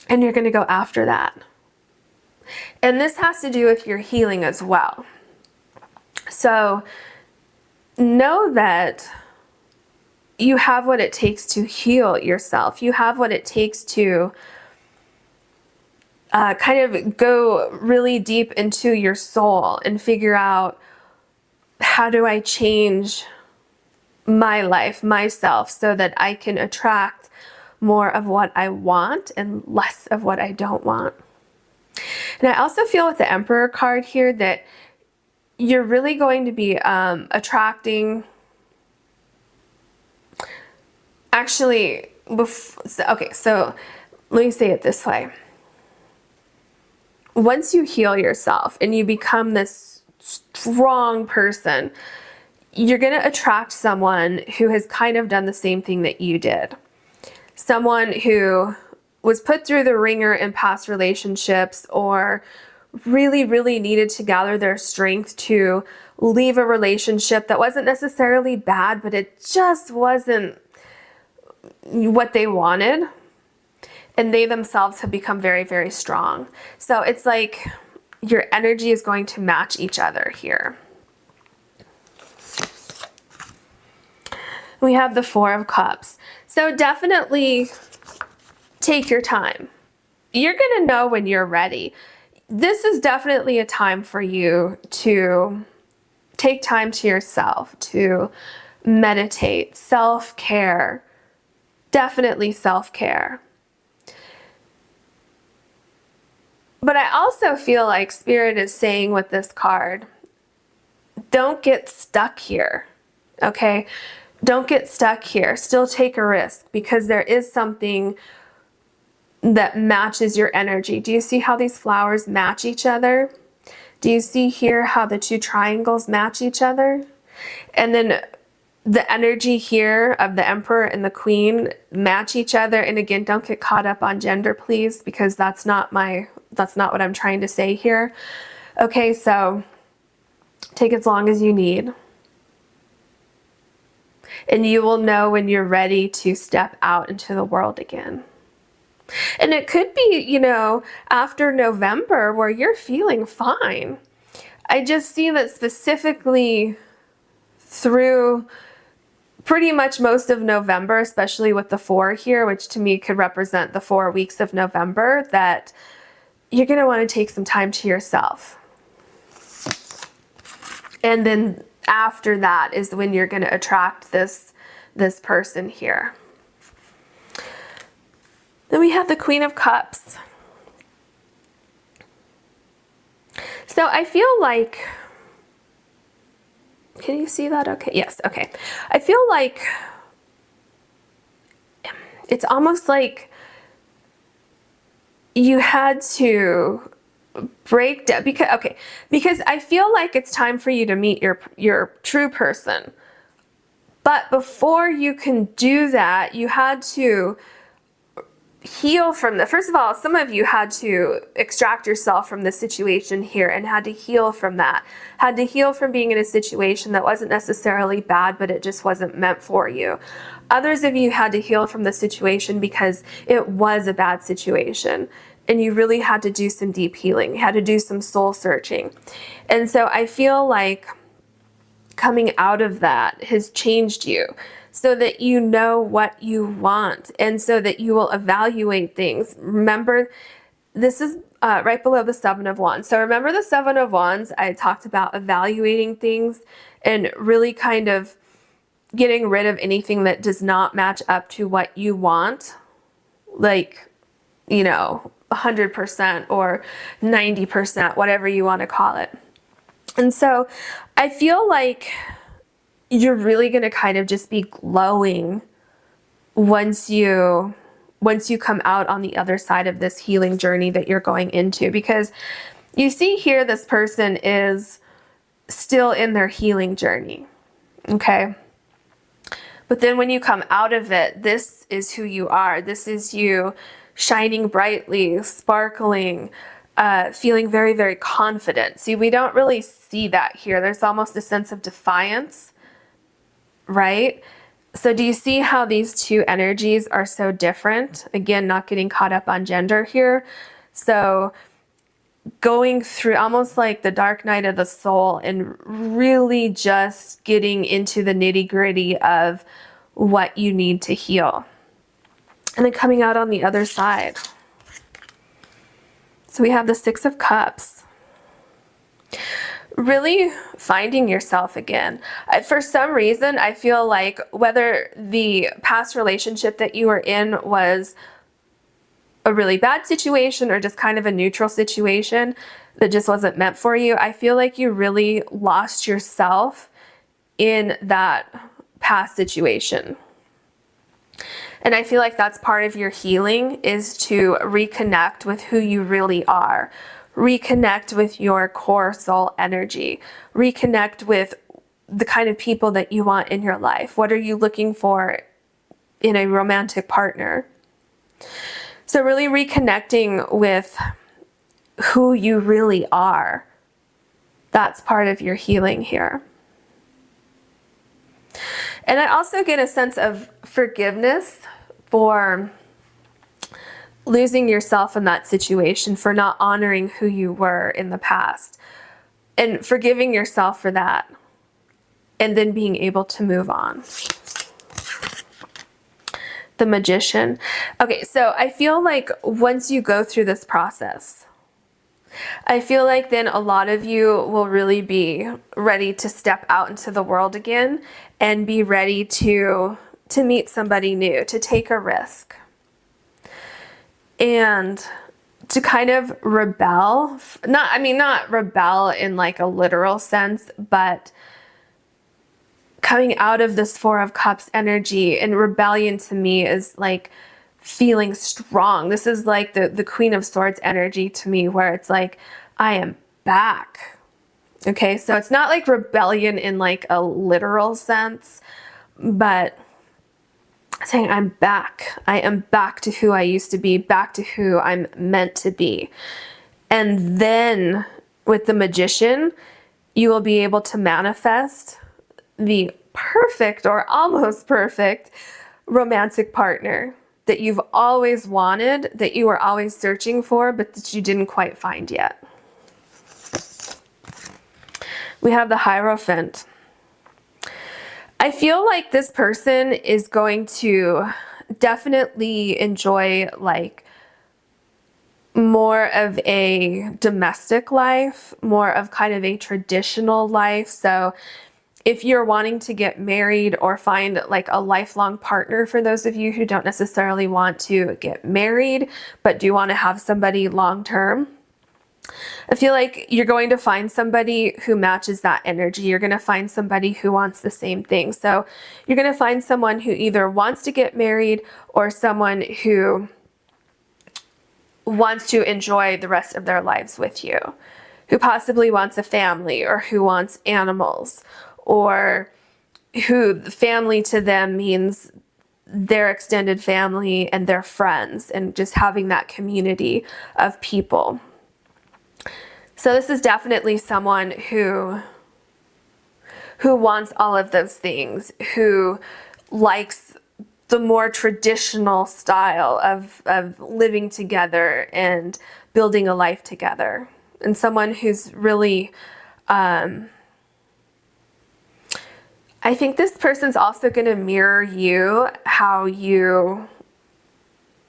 and you're going to go after that. And this has to do with your healing as well. So know that you have what it takes to heal yourself. You have what it takes to kind of go really deep into your soul and figure out, how do I change my life, myself, so that I can attract more of what I want and less of what I don't want. And I also feel with the Emperor card here that you're really going to be attracting, actually, okay, so let me say it this way. Once you heal yourself and you become this strong person, you're going to attract someone who has kind of done the same thing that you did. Someone who was put through the ringer in past relationships, or really, really needed to gather their strength to leave a relationship that wasn't necessarily bad, but it just wasn't what they wanted. And they themselves have become very, very strong. So it's like your energy is going to match each other here. We have the Four of Cups. So definitely take your time. You're going to know when you're ready. this is definitely a time for you to take time to yourself, to meditate, self-care, definitely self-care. But I also feel like Spirit is saying with this card, don't get stuck here, okay? Don't get stuck here. Still take a risk, because there is something that matches your energy. Do you see how these flowers match each other? Do you see here how the two triangles match each other? And then the energy here of the Emperor and the Queen match each other. And again, don't get caught up on gender, please, because that's not what I'm trying to say here. Okay, so take as long as you need. And you will know when you're ready to step out into the world again. And it could be, you know, after November where you're feeling fine. I just see that specifically through pretty much most of November, especially with the 4 here, which to me could represent the 4 weeks of November, that you're going to want to take some time to yourself. And then after that is when you're going to attract this person here. Then we have the Queen of Cups. So I feel like, can you see that? Okay, yes, okay. I feel like it's almost like you had to break down, because I feel like it's time for you to meet your true person. But before you can do that, you had to heal from the, first of all, some of you had to extract yourself from the situation here and had to heal from that. Had to heal from being in a situation that wasn't necessarily bad, but it just wasn't meant for you. Others of you had to heal from the situation because it was a bad situation. And you really had to do some deep healing, you had to do some soul searching. And so I feel like coming out of that has changed you so that you know what you want and so that you will evaluate things. Remember, this is right below the 7 of Wands. So remember the 7 of Wands, I talked about evaluating things and really kind of getting rid of anything that does not match up to what you want. Like, you know, 100% or 90%, whatever you want to call it. And so I feel like you're really going to kind of just be glowing once you come out on the other side of this healing journey that you're going into, because you see here this person is still in their healing journey. Okay. But then when you come out of it, this is who you are. This is you shining brightly, sparkling, feeling very, very confident. See, we don't really see that here. There's almost a sense of defiance, right? So do you see how these two energies are so different? Again, not getting caught up on gender here. So going through almost like the dark night of the soul and really just getting into the nitty-gritty of what you need to heal. And then coming out on the other side. So we have the 6 of Cups. Really finding yourself again. For some reason, I feel like whether the past relationship that you were in was a really bad situation or just kind of a neutral situation that just wasn't meant for you, I feel like you really lost yourself in that past situation. And I feel like that's part of your healing, is to reconnect with who you really are. Reconnect with your core soul energy. Reconnect with the kind of people that you want in your life. What are you looking for in a romantic partner? So really reconnecting with who you really are. That's part of your healing here. And I also get a sense of forgiveness for losing yourself in that situation, for not honoring who you were in the past, and forgiving yourself for that, and then being able to move on. The Magician. Okay, so I feel like once you go through this process, I feel like then a lot of you will really be ready to step out into the world again and be ready to meet somebody new, to take a risk. And to kind of rebel, not rebel in like a literal sense, but coming out of this Four of Cups energy, and rebellion to me is like feeling strong. This is like the Queen of Swords energy to me, where it's like, I am back. Okay, so it's not like rebellion in like a literal sense, but saying I'm back. I am back to who I used to be, back to who I'm meant to be. And then with the Magician, you will be able to manifest the perfect or almost perfect romantic partner that you've always wanted, that you were always searching for, but that you didn't quite find yet. We have the Hierophant. I feel like this person is going to definitely enjoy like more of a domestic life, more of kind of a traditional life. So if you're wanting to get married or find like a lifelong partner, for those of you who don't necessarily want to get married, but do want to have somebody long term, I feel like you're going to find somebody who matches that energy. You're going to find somebody who wants the same thing. So you're going to find someone who either wants to get married or someone who wants to enjoy the rest of their lives with you, who possibly wants a family, or who wants animals, or who family to them means their extended family and their friends, and just having that community of people. So this is definitely someone who wants all of those things, who likes the more traditional style of living together and building a life together, and someone who's really, I think this person's also going to mirror you, how you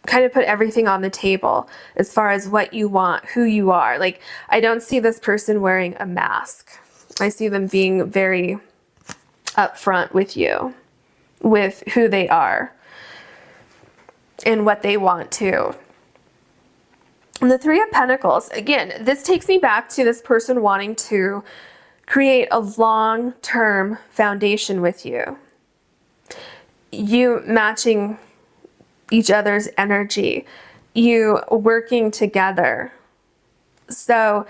kind of put everything on the table as far as what you want, who you are. Like, I don't see this person wearing a mask. I see them being very upfront with you, with who they are and what they want to. And the Three of Pentacles, again, this takes me back to this person wanting to create a long-term foundation with you. You matching each other's energy, you working together. So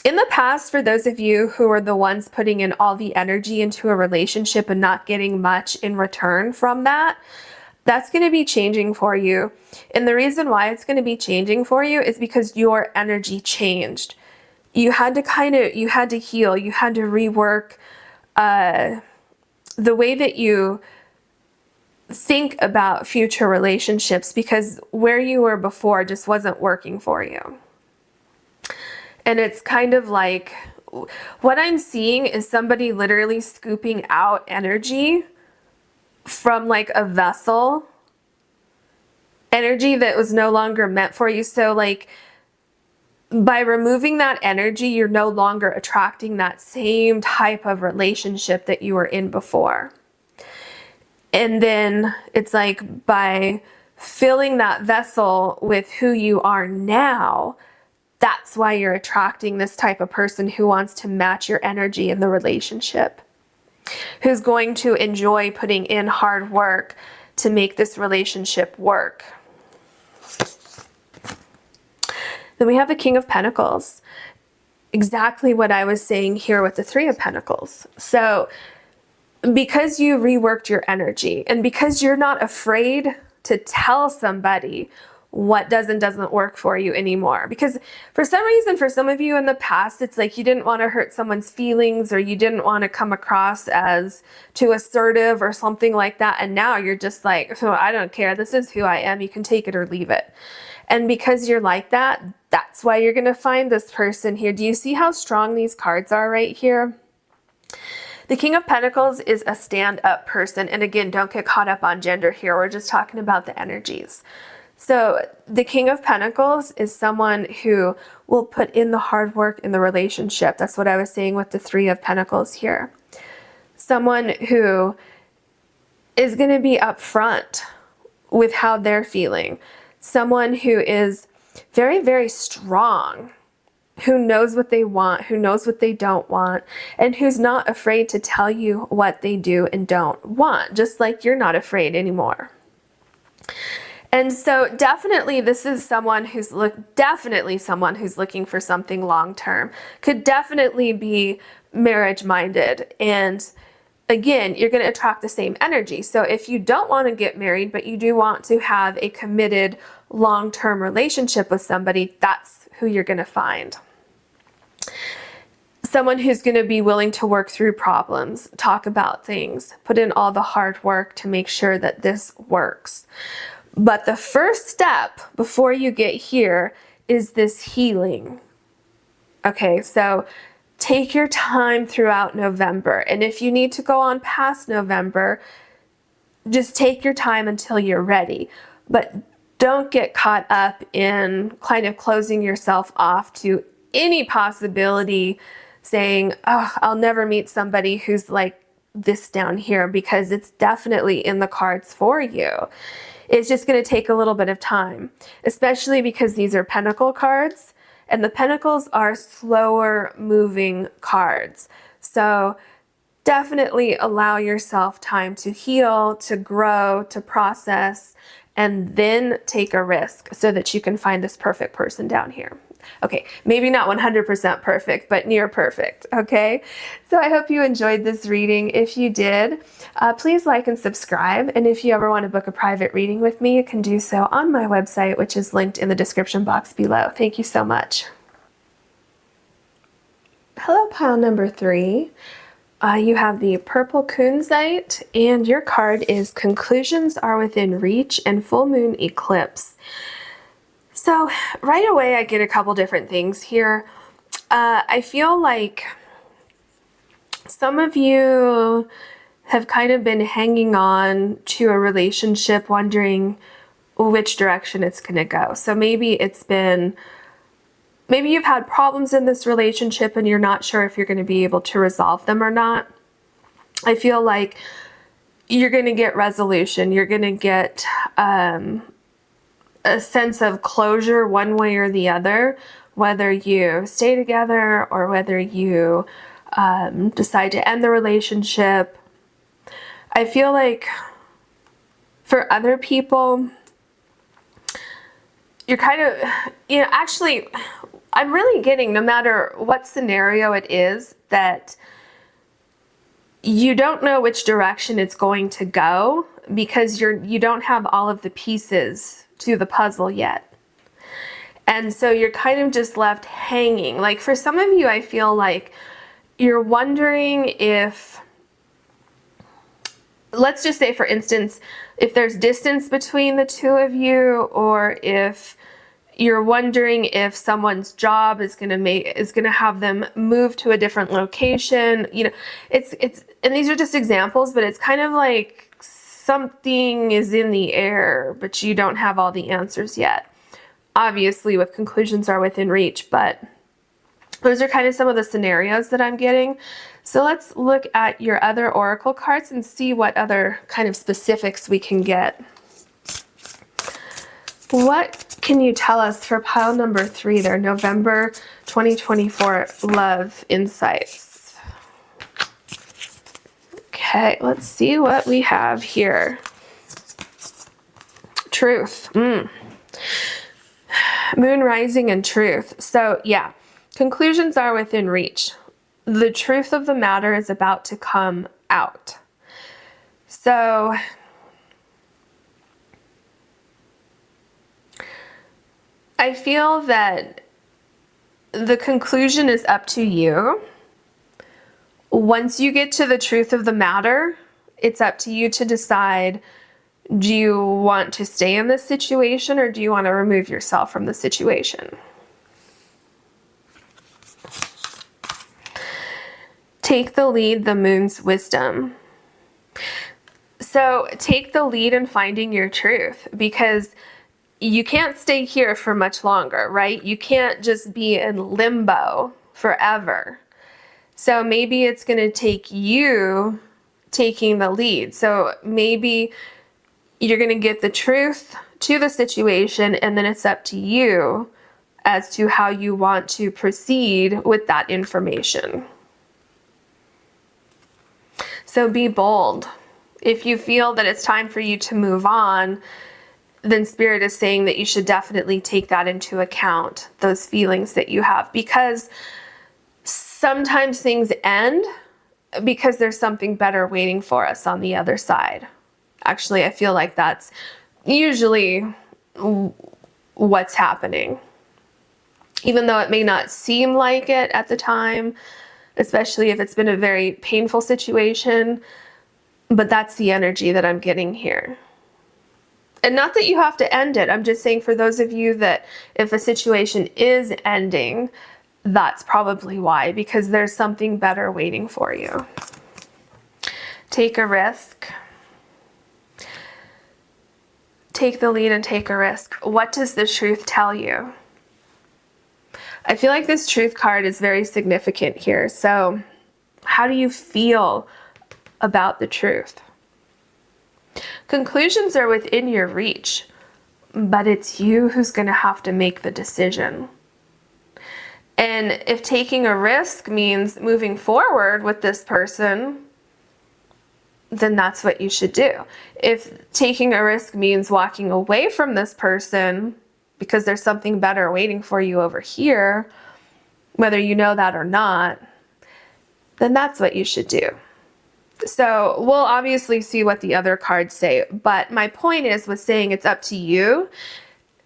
in the past, for those of you who are the ones putting in all the energy into a relationship and not getting much in return from that, that's going to be changing for you. And the reason why it's going to be changing for you is because your energy changed. You had to heal, you had to rework the way that you think about future relationships, because where you were before just wasn't working for you. And it's kind of like, what I'm seeing is somebody literally scooping out energy from like a vessel, energy that was no longer meant for you. So like, by removing that energy, you're no longer attracting that same type of relationship that you were in before. And then it's like, by filling that vessel with who you are now, that's why you're attracting this type of person who wants to match your energy in the relationship, who's going to enjoy putting in hard work to make this relationship work. Then we have the King of Pentacles. Exactly what I was saying here with the Three of Pentacles. So because you reworked your energy, and because you're not afraid to tell somebody what doesn't work for you anymore, because for some reason, for some of you in the past, it's like you didn't want to hurt someone's feelings, or you didn't want to come across as too assertive or something like that. And now you're just like, oh, I don't care. This is who I am. You can take it or leave it. And because you're like that, that's why you're going to find this person here. Do you see how strong these cards are right here? The King of Pentacles is a stand-up person. And again, don't get caught up on gender here. We're just talking about the energies. So the King of Pentacles is someone who will put in the hard work in the relationship. That's what I was saying with the Three of Pentacles here. Someone who is going to be upfront with how they're feeling. Someone who is very, very strong, who knows what they want, who knows what they don't want, and who's not afraid to tell you what they do and don't want, just like you're not afraid anymore. And so definitely this is someone who's someone who's looking for something long-term. Could definitely be marriage-minded. And again, you're going to attract the same energy. So if you don't want to get married, but you do want to have a committed long-term relationship with somebody, that's who you're going to find. Someone who's going to be willing to work through problems, talk about things, put in all the hard work to make sure that this works. But the first step before you get here is this healing. Okay, so take your time throughout November. And if you need to go on past November, just take your time until you're ready. But don't get caught up in kind of closing yourself off to any possibility, saying, oh, I'll never meet somebody who's like this down here, because it's definitely in the cards for you. It's just going to take a little bit of time, especially because these are Pentacle cards, and the Pentacles are slower moving cards. So definitely allow yourself time to heal, to grow, to process, and then take a risk so that you can find this perfect person down here. Okay, maybe not 100% perfect, but near perfect, okay? So I hope you enjoyed this reading. If you did, please like and subscribe. And if you ever want to book a private reading with me, you can do so on my website, which is linked in the description box below. Thank you so much. Hello, pile number 3. You have the purple Kunzite, and your card is Conclusions Are Within Reach and Full Moon Eclipse. So right away I get a couple different things here. I feel like some of you have kind of been hanging on to a relationship, wondering which direction it's going to go. So maybe you've had problems in this relationship and you're not sure if you're going to be able to resolve them or not. I feel like you're going to get resolution. You're going to get a sense of closure one way or the other, whether you stay together or whether you decide to end the relationship. I feel like for other people, you're kind of, actually, I'm really getting, no matter what scenario it is, that you don't know which direction it's going to go because you don't have all of the pieces to the puzzle yet. And so you're kind of just left hanging. Like for some of you, I feel like you're wondering if, let's just say for instance, if there's distance between the two of you, or if you're wondering if someone's job is going to have them move to a different location. It's and these are just examples, but it's kind of like something is in the air, but you don't have all the answers yet. Obviously, with Conclusions Are Within Reach, but those are kind of some of the scenarios that I'm getting. So let's look at your other oracle cards and see what other kind of specifics we can get. What can you tell us for pile number 3 there, November 2024 love insights? Okay, let's see what we have here. Truth. Moon rising and truth. So yeah, conclusions are within reach. The truth of the matter is about to come out. So I feel that the conclusion is up to you. Once you get to the truth of the matter, it's up to you to decide, do you want to stay in this situation or do you want to remove yourself from the situation? Take the lead, the moon's wisdom. So take the lead in finding your truth, because you can't stay here for much longer, right? You can't just be in limbo forever. So maybe it's going to take you taking the lead. So maybe you're going to get the truth to the situation, and then it's up to you as to how you want to proceed with that information. So be bold. If you feel that it's time for you to move on, then Spirit is saying that you should definitely take that into account, those feelings that you have, because sometimes things end because there's something better waiting for us on the other side. Actually, I feel like that's usually what's happening. Even though it may not seem like it at the time, especially if it's been a very painful situation, but that's the energy that I'm getting here. And not that you have to end it. I'm just saying for those of you that if a situation is ending, that's probably why, because there's something better waiting for you. Take a risk. Take the lead and take a risk. What does the truth tell you? I feel like this truth card is very significant here. So how do you feel about the truth? Conclusions are within your reach, but it's you who's going to have to make the decision. And if taking a risk means moving forward with this person, then that's what you should do. If taking a risk means walking away from this person because there's something better waiting for you over here, whether you know that or not, then that's what you should do. So we'll obviously see what the other cards say, but my point is with saying it's up to you,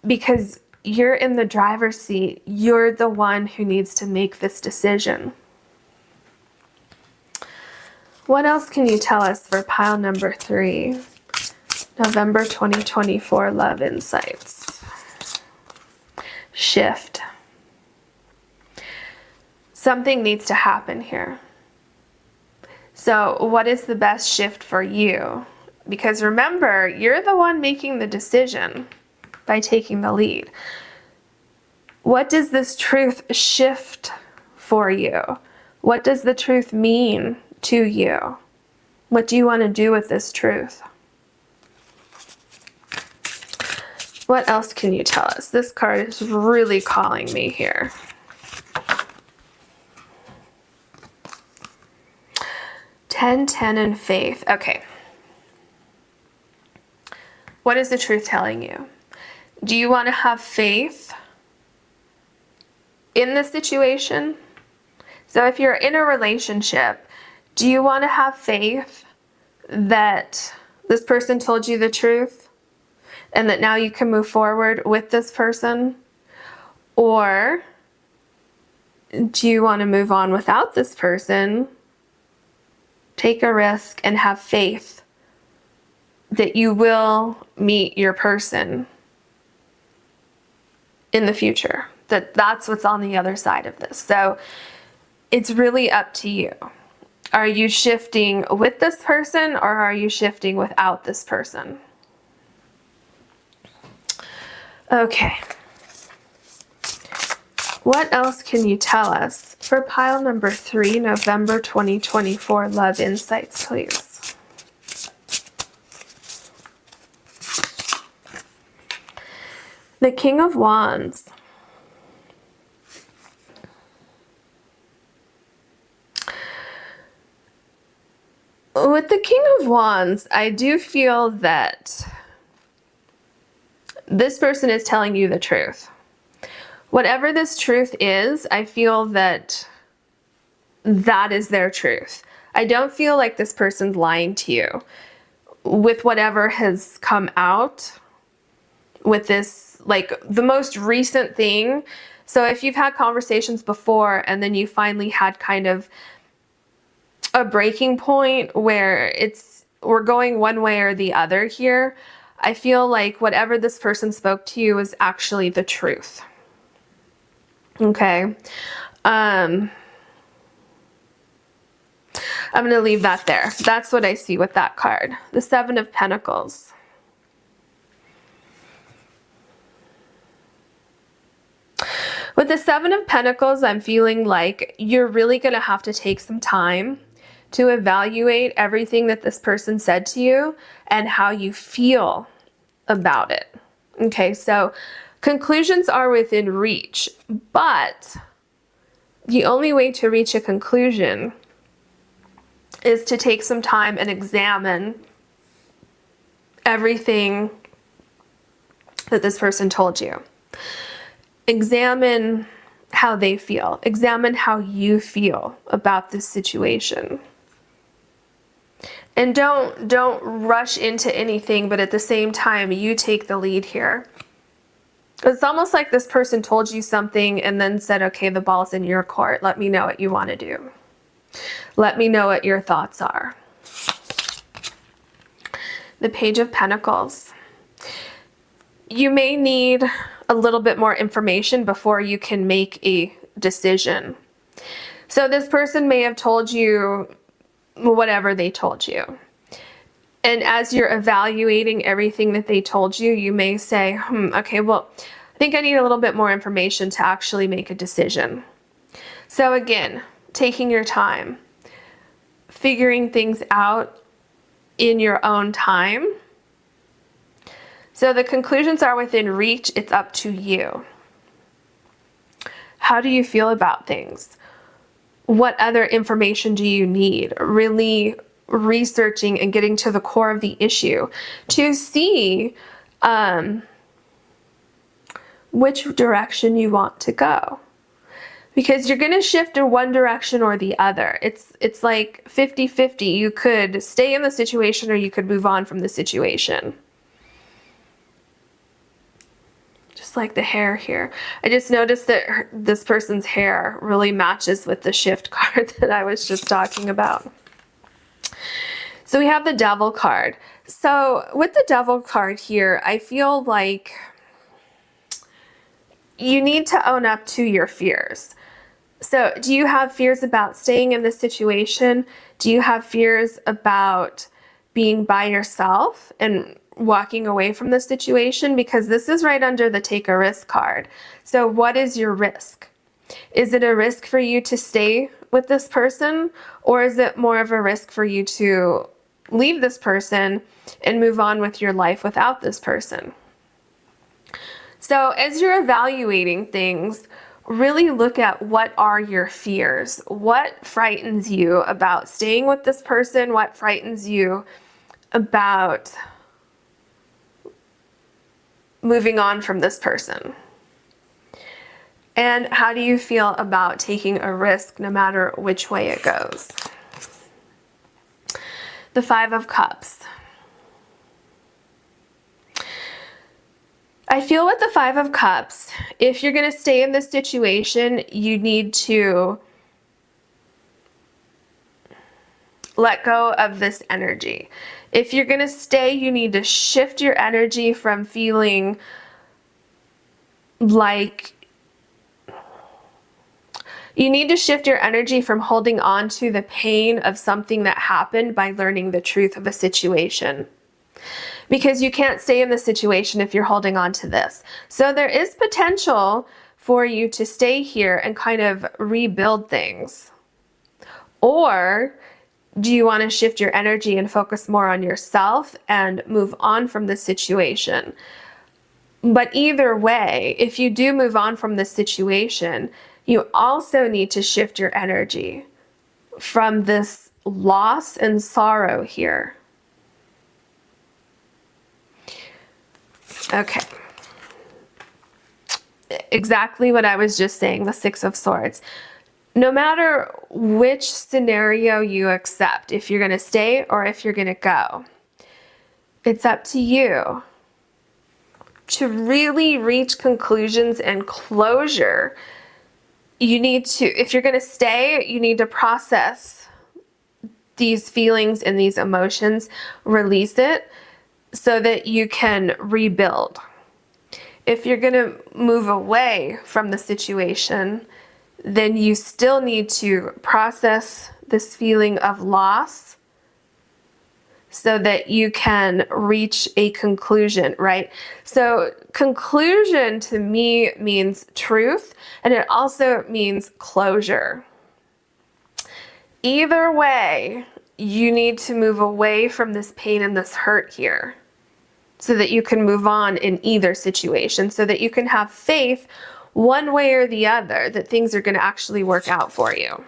because you're in the driver's seat. You're the one who needs to make this decision. What else can you tell us for pile number 3? November 2024 love insights. Shift. Something needs to happen here. So what is the best shift for you? Because remember, you're the one making the decision by taking the lead. What does this truth shift for you? What does the truth mean to you? What do you want to do with this truth? What else can you tell us? This card is really calling me here. Ten, and faith. Okay. What is the truth telling you? Do you want to have faith in the situation? So if you're in a relationship, do you want to have faith that this person told you the truth and that now you can move forward with this person? Or do you want to move on without this person, take a risk, and have faith that you will meet your person in the future? That's what's on the other side of this. So it's really up to you. Are you shifting with this person, or are you shifting without this person? Okay. What else can you tell us for pile number 3, November 2024 love insights, please? The King of Wands. With the King of Wands, I do feel that this person is telling you the truth. Whatever this truth is, I feel that that is their truth. I don't feel like this person's lying to you. With whatever has come out with this, like the most recent thing. So if you've had conversations before and then you finally had kind of a breaking point where we're going one way or the other here, I feel like whatever this person spoke to you is actually the truth. Okay. I'm going to leave that there. That's what I see with that card. The 7 of Pentacles. With the Seven of Pentacles, I'm feeling like you're really going to have to take some time to evaluate everything that this person said to you and how you feel about it. Okay, so conclusions are within reach, but the only way to reach a conclusion is to take some time and examine everything that this person told you. Examine how they feel. Examine how you feel about this situation. And don't rush into anything, but at the same time, you take the lead here. It's almost like this person told you something and then said, okay, the ball's in your court. Let me know what you want to do. Let me know what your thoughts are. The Page of Pentacles. You may need a little bit more information before you can make a decision. So this person may have told you whatever they told you. And as you're evaluating everything that they told you, you may say, okay, well, I think I need a little bit more information to actually make a decision. So again, taking your time, figuring things out in your own time. So the conclusions are within reach. It's up to you. How do you feel about things? What other information do you need? Really researching and getting to the core of the issue to see which direction you want to go. Because you're going to shift in one direction or the other. It's like 50-50. You could stay in the situation or you could move on from the situation. Just like the hair here. I just noticed that this person's hair really matches with the shift card that I was just talking about. So we have the Devil card. So with the Devil card here, I feel like you need to own up to your fears. So do you have fears about staying in this situation? Do you have fears about being by yourself and walking away from the situation? Because this is right under the Take a Risk card. So what is your risk? Is it a risk for you to stay with this person? Or is it more of a risk for you to leave this person and move on with your life without this person? So as you're evaluating things, really look at what are your fears. What frightens you about staying with this person? What frightens you about moving on from this person? And how do you feel about taking a risk no matter which way it goes? The Five of Cups. I feel with the Five of Cups, if you're going to stay in this situation, you need to let go of this energy. If you're going to stay, you need to shift your energy from feeling like you need to shift your energy from holding on to the pain of something that happened by learning the truth of a situation. Because you can't stay in the situation if you're holding on to this. So there is potential for you to stay here and kind of rebuild things. Or do you want to shift your energy and focus more on yourself and move on from the situation? But either way, if you do move on from this situation, you also need to shift your energy from this loss and sorrow here. Okay. Exactly what I was just saying, the Six of Swords. No matter which scenario you accept, if you're going to stay or if you're going to go, it's up to you to really reach conclusions and closure. You need to, if you're going to stay, you need to process these feelings and these emotions, release it so that you can rebuild. If you're going to move away from the situation, then you still need to process this feeling of loss so that you can reach a conclusion, right? So conclusion to me means truth, and it also means closure. Either way, you need to move away from this pain and this hurt here so that you can move on in either situation, so that you can have faith one way or the other that things are going to actually work out for you.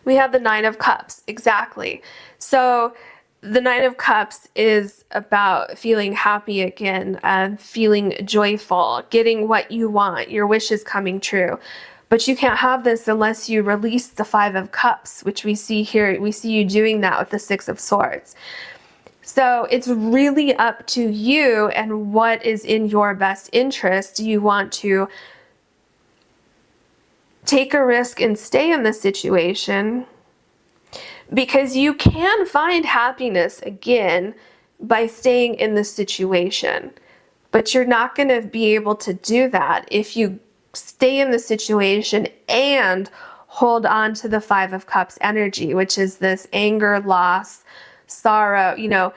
We have the Nine of Cups, exactly. So the Nine of Cups is about feeling happy again, feeling joyful, getting what you want, your wishes coming true. But you can't have this unless you release the Five of Cups, which we see here. We see you doing that with the Six of Swords. So it's really up to you and what is in your best interest. Do you want to take a risk and stay in the situation? Because you can find happiness again by staying in the situation. But you're not going to be able to do that if you stay in the situation and hold on to the Five of Cups energy, which is this anger, loss, sorrow, you know,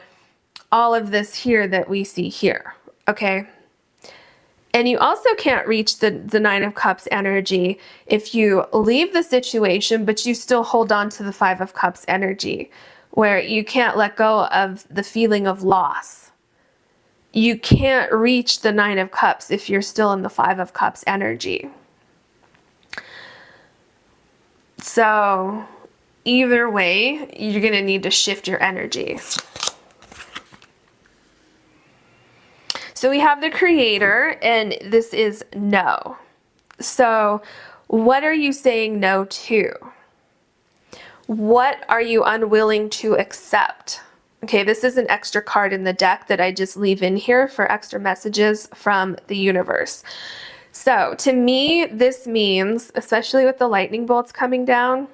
all of this here that we see here, okay? And you also can't reach the Nine of Cups energy if you leave the situation, but you still hold on to the Five of Cups energy, where you can't let go of the feeling of loss. You can't reach the Nine of Cups if you're still in the Five of Cups energy. So either way, you're going to need to shift your energy. So we have the Creator, and this is no. So what are you saying no to? What are you unwilling to accept? Okay, this is an extra card in the deck that I just leave in here for extra messages from the universe. So to me, this means, especially with the lightning bolts coming down,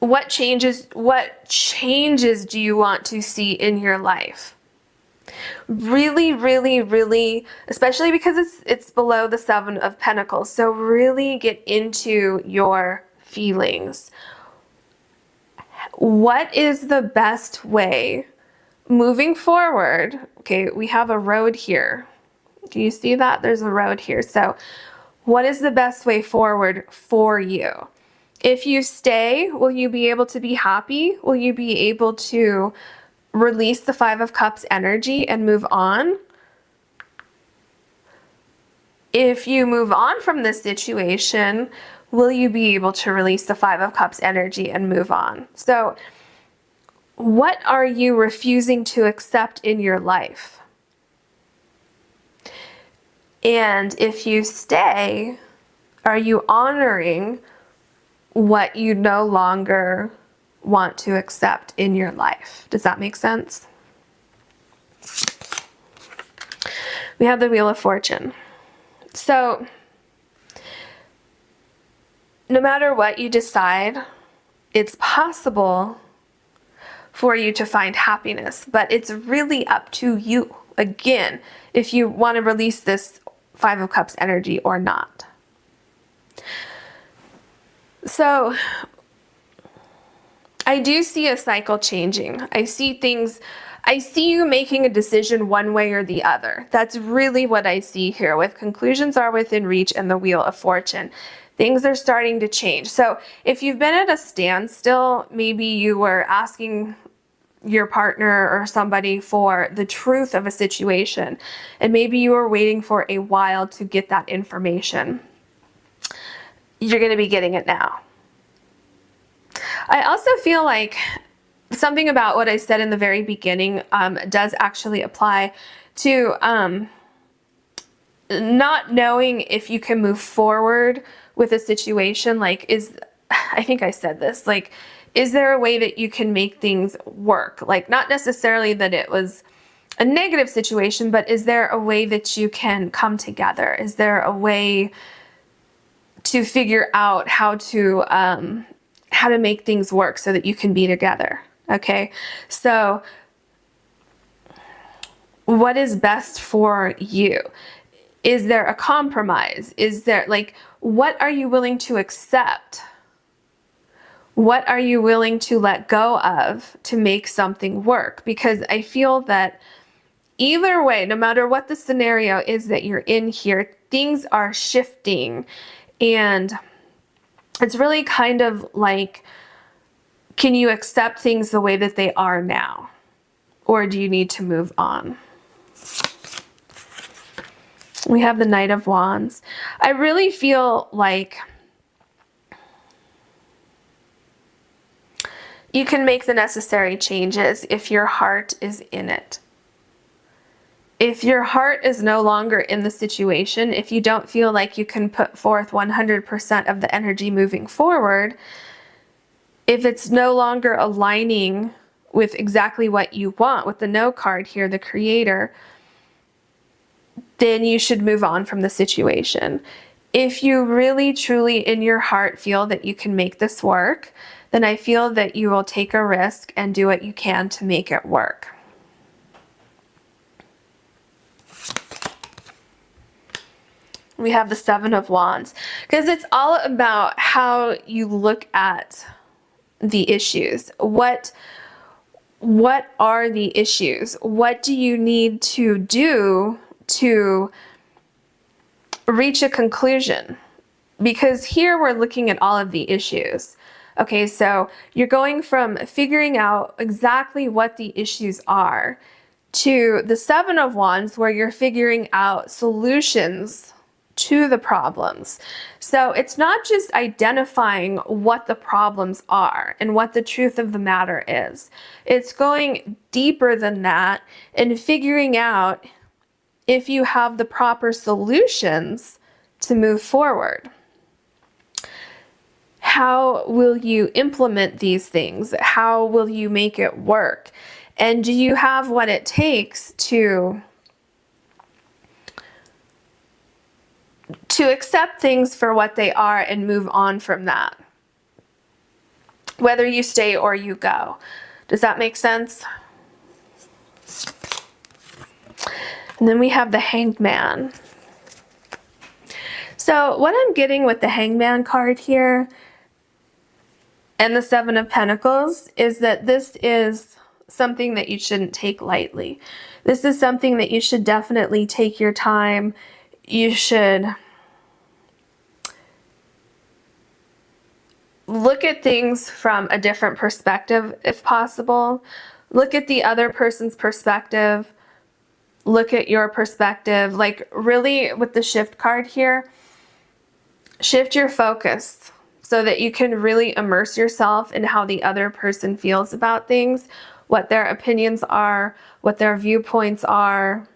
what changes do you want to see in your life? Really, really, really, especially because it's below the Seven of Pentacles. So really get into your feelings. What is the best way moving forward? Okay, we have a road here. Do you see that? There's a road here. So what is the best way forward for you? If you stay, will you be able to be happy? Will you be able to release the Five of Cups energy and move on? If you move on from this situation, will you be able to release the Five of Cups energy and move on? So what are you refusing to accept in your life? And if you stay, are you honoring what you no longer want to accept in your life? Does that make sense? We have the Wheel of Fortune. So no matter what you decide, it's possible for you to find happiness, but it's really up to you, again, if you want to release this Five of Cups energy or not. So I do see a cycle changing. I see you making a decision one way or the other. That's really what I see here with conclusions are within reach and the Wheel of Fortune. Things are starting to change. So if you've been at a standstill, maybe you were asking your partner or somebody for the truth of a situation, and maybe you were waiting for a while to get that information. You're going to be getting it now. I also feel like something about what I said in the very beginning does actually apply to not knowing if you can move forward with a situation. Like, I think I said this, like, is there a way that you can make things work? Like, not necessarily that it was a negative situation, but is there a way that you can come together? Is there a way to figure out how to make things work so that you can be together? Okay, so what is best for you? Is there a compromise? Is there, like, what are you willing to accept? What are you willing to let go of to make something work? Because I feel that either way, no matter what the scenario is that you're in here, things are shifting. And it's really kind of like, can you accept things the way that they are now? Or do you need to move on? We have the Knight of Wands. I really feel like you can make the necessary changes if your heart is in it. If your heart is no longer in the situation, if you don't feel like you can put forth 100% of the energy moving forward, if it's no longer aligning with exactly what you want, with the No card here, the Creator, then you should move on from the situation. If you really, truly in your heart feel that you can make this work, then I feel that you will take a risk and do what you can to make it work. We have the Seven of Wands, because it's all about how you look at the issues. What are the issues? What do you need to do to reach a conclusion? Because here we're looking at all of the issues. Okay, so you're going from figuring out exactly what the issues are to the Seven of Wands, where you're figuring out solutions to the problems. So it's not just identifying what the problems are and what the truth of the matter is. It's going deeper than that and figuring out if you have the proper solutions to move forward. How will you implement these things? How will you make it work? And do you have what it takes to accept things for what they are and move on from that? Whether you stay or you go. Does that make sense? And then we have the Hanged Man. So what I'm getting with the Hangman card here and the Seven of Pentacles is that this is something that you shouldn't take lightly. This is something that you should definitely take your time. You should look at things from a different perspective if possible. Look at the other person's perspective. Look at your perspective. Like really with the Shift card here, shift your focus so that you can really immerse yourself in how the other person feels about things, what their opinions are, what their viewpoints are.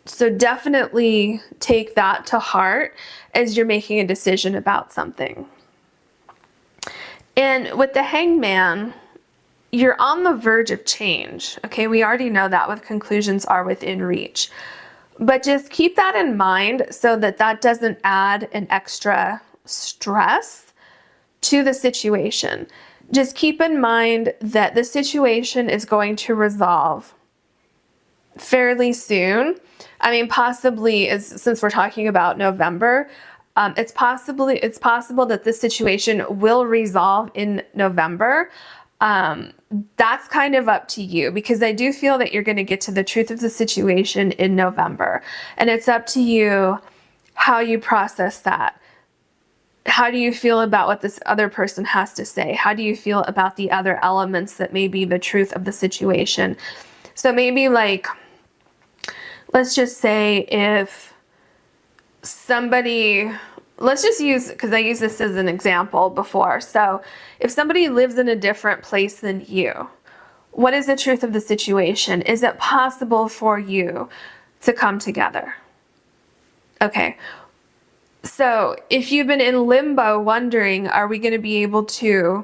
So definitely take that to heart as you're making a decision about something. And with the Hangman, you're on the verge of change. Okay, we already know that with conclusions are within reach. But just keep that in mind so that that doesn't add an extra stress to the situation. Just keep in mind that the situation is going to resolve fairly soon. I mean, possibly, since we're talking about November, it's possible that this situation will resolve in November. That's kind of up to you, because I do feel that you're going to get to the truth of the situation in November, and it's up to you how you process that. How do you feel about what this other person has to say? How do you feel about the other elements that may be the truth of the situation? So maybe, like, let's just say if somebody, let's just use, because I used this as an example before. So if somebody lives in a different place than you, what is the truth of the situation? Is it possible for you to come together? Okay. So if you've been in limbo wondering, are we going to be able to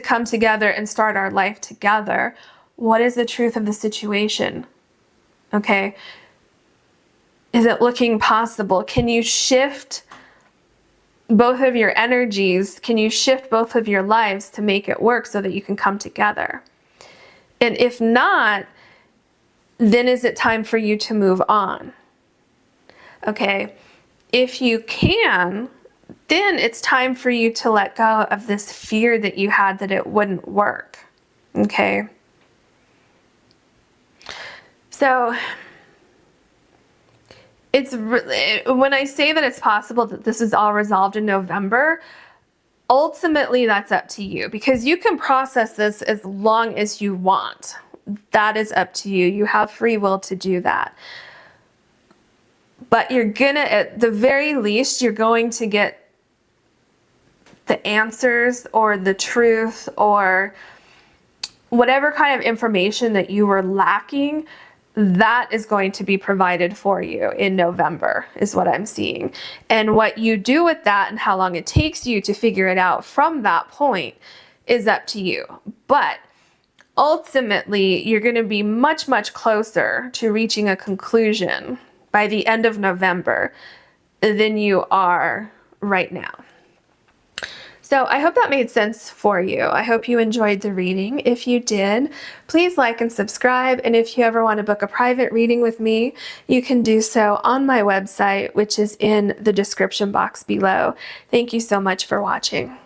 come together and start our life together? What is the truth of the situation? Okay. Is it looking possible? Can you shift both of your energies? Can you shift both of your lives to make it work so that you can come together? And if not, then is it time for you to move on? Okay. If you can, then it's time for you to let go of this fear that you had that it wouldn't work. Okay? So it's really, when I say that it's possible that this is all resolved in November, ultimately that's up to you, because you can process this as long as you want. That is up to you. You have free will to do that. But you're gonna, at the very least, you're going to get the answers or the truth or whatever kind of information that you were lacking. That is going to be provided for you in November, is what I'm seeing. And what you do with that and how long it takes you to figure it out from that point is up to you. But ultimately, you're going to be much, much closer to reaching a conclusion by the end of November than you are right now. So I hope that made sense for you. I hope you enjoyed the reading. If you did, please like and subscribe. And if you ever want to book a private reading with me, you can do so on my website, which is in the description box below. Thank you so much for watching.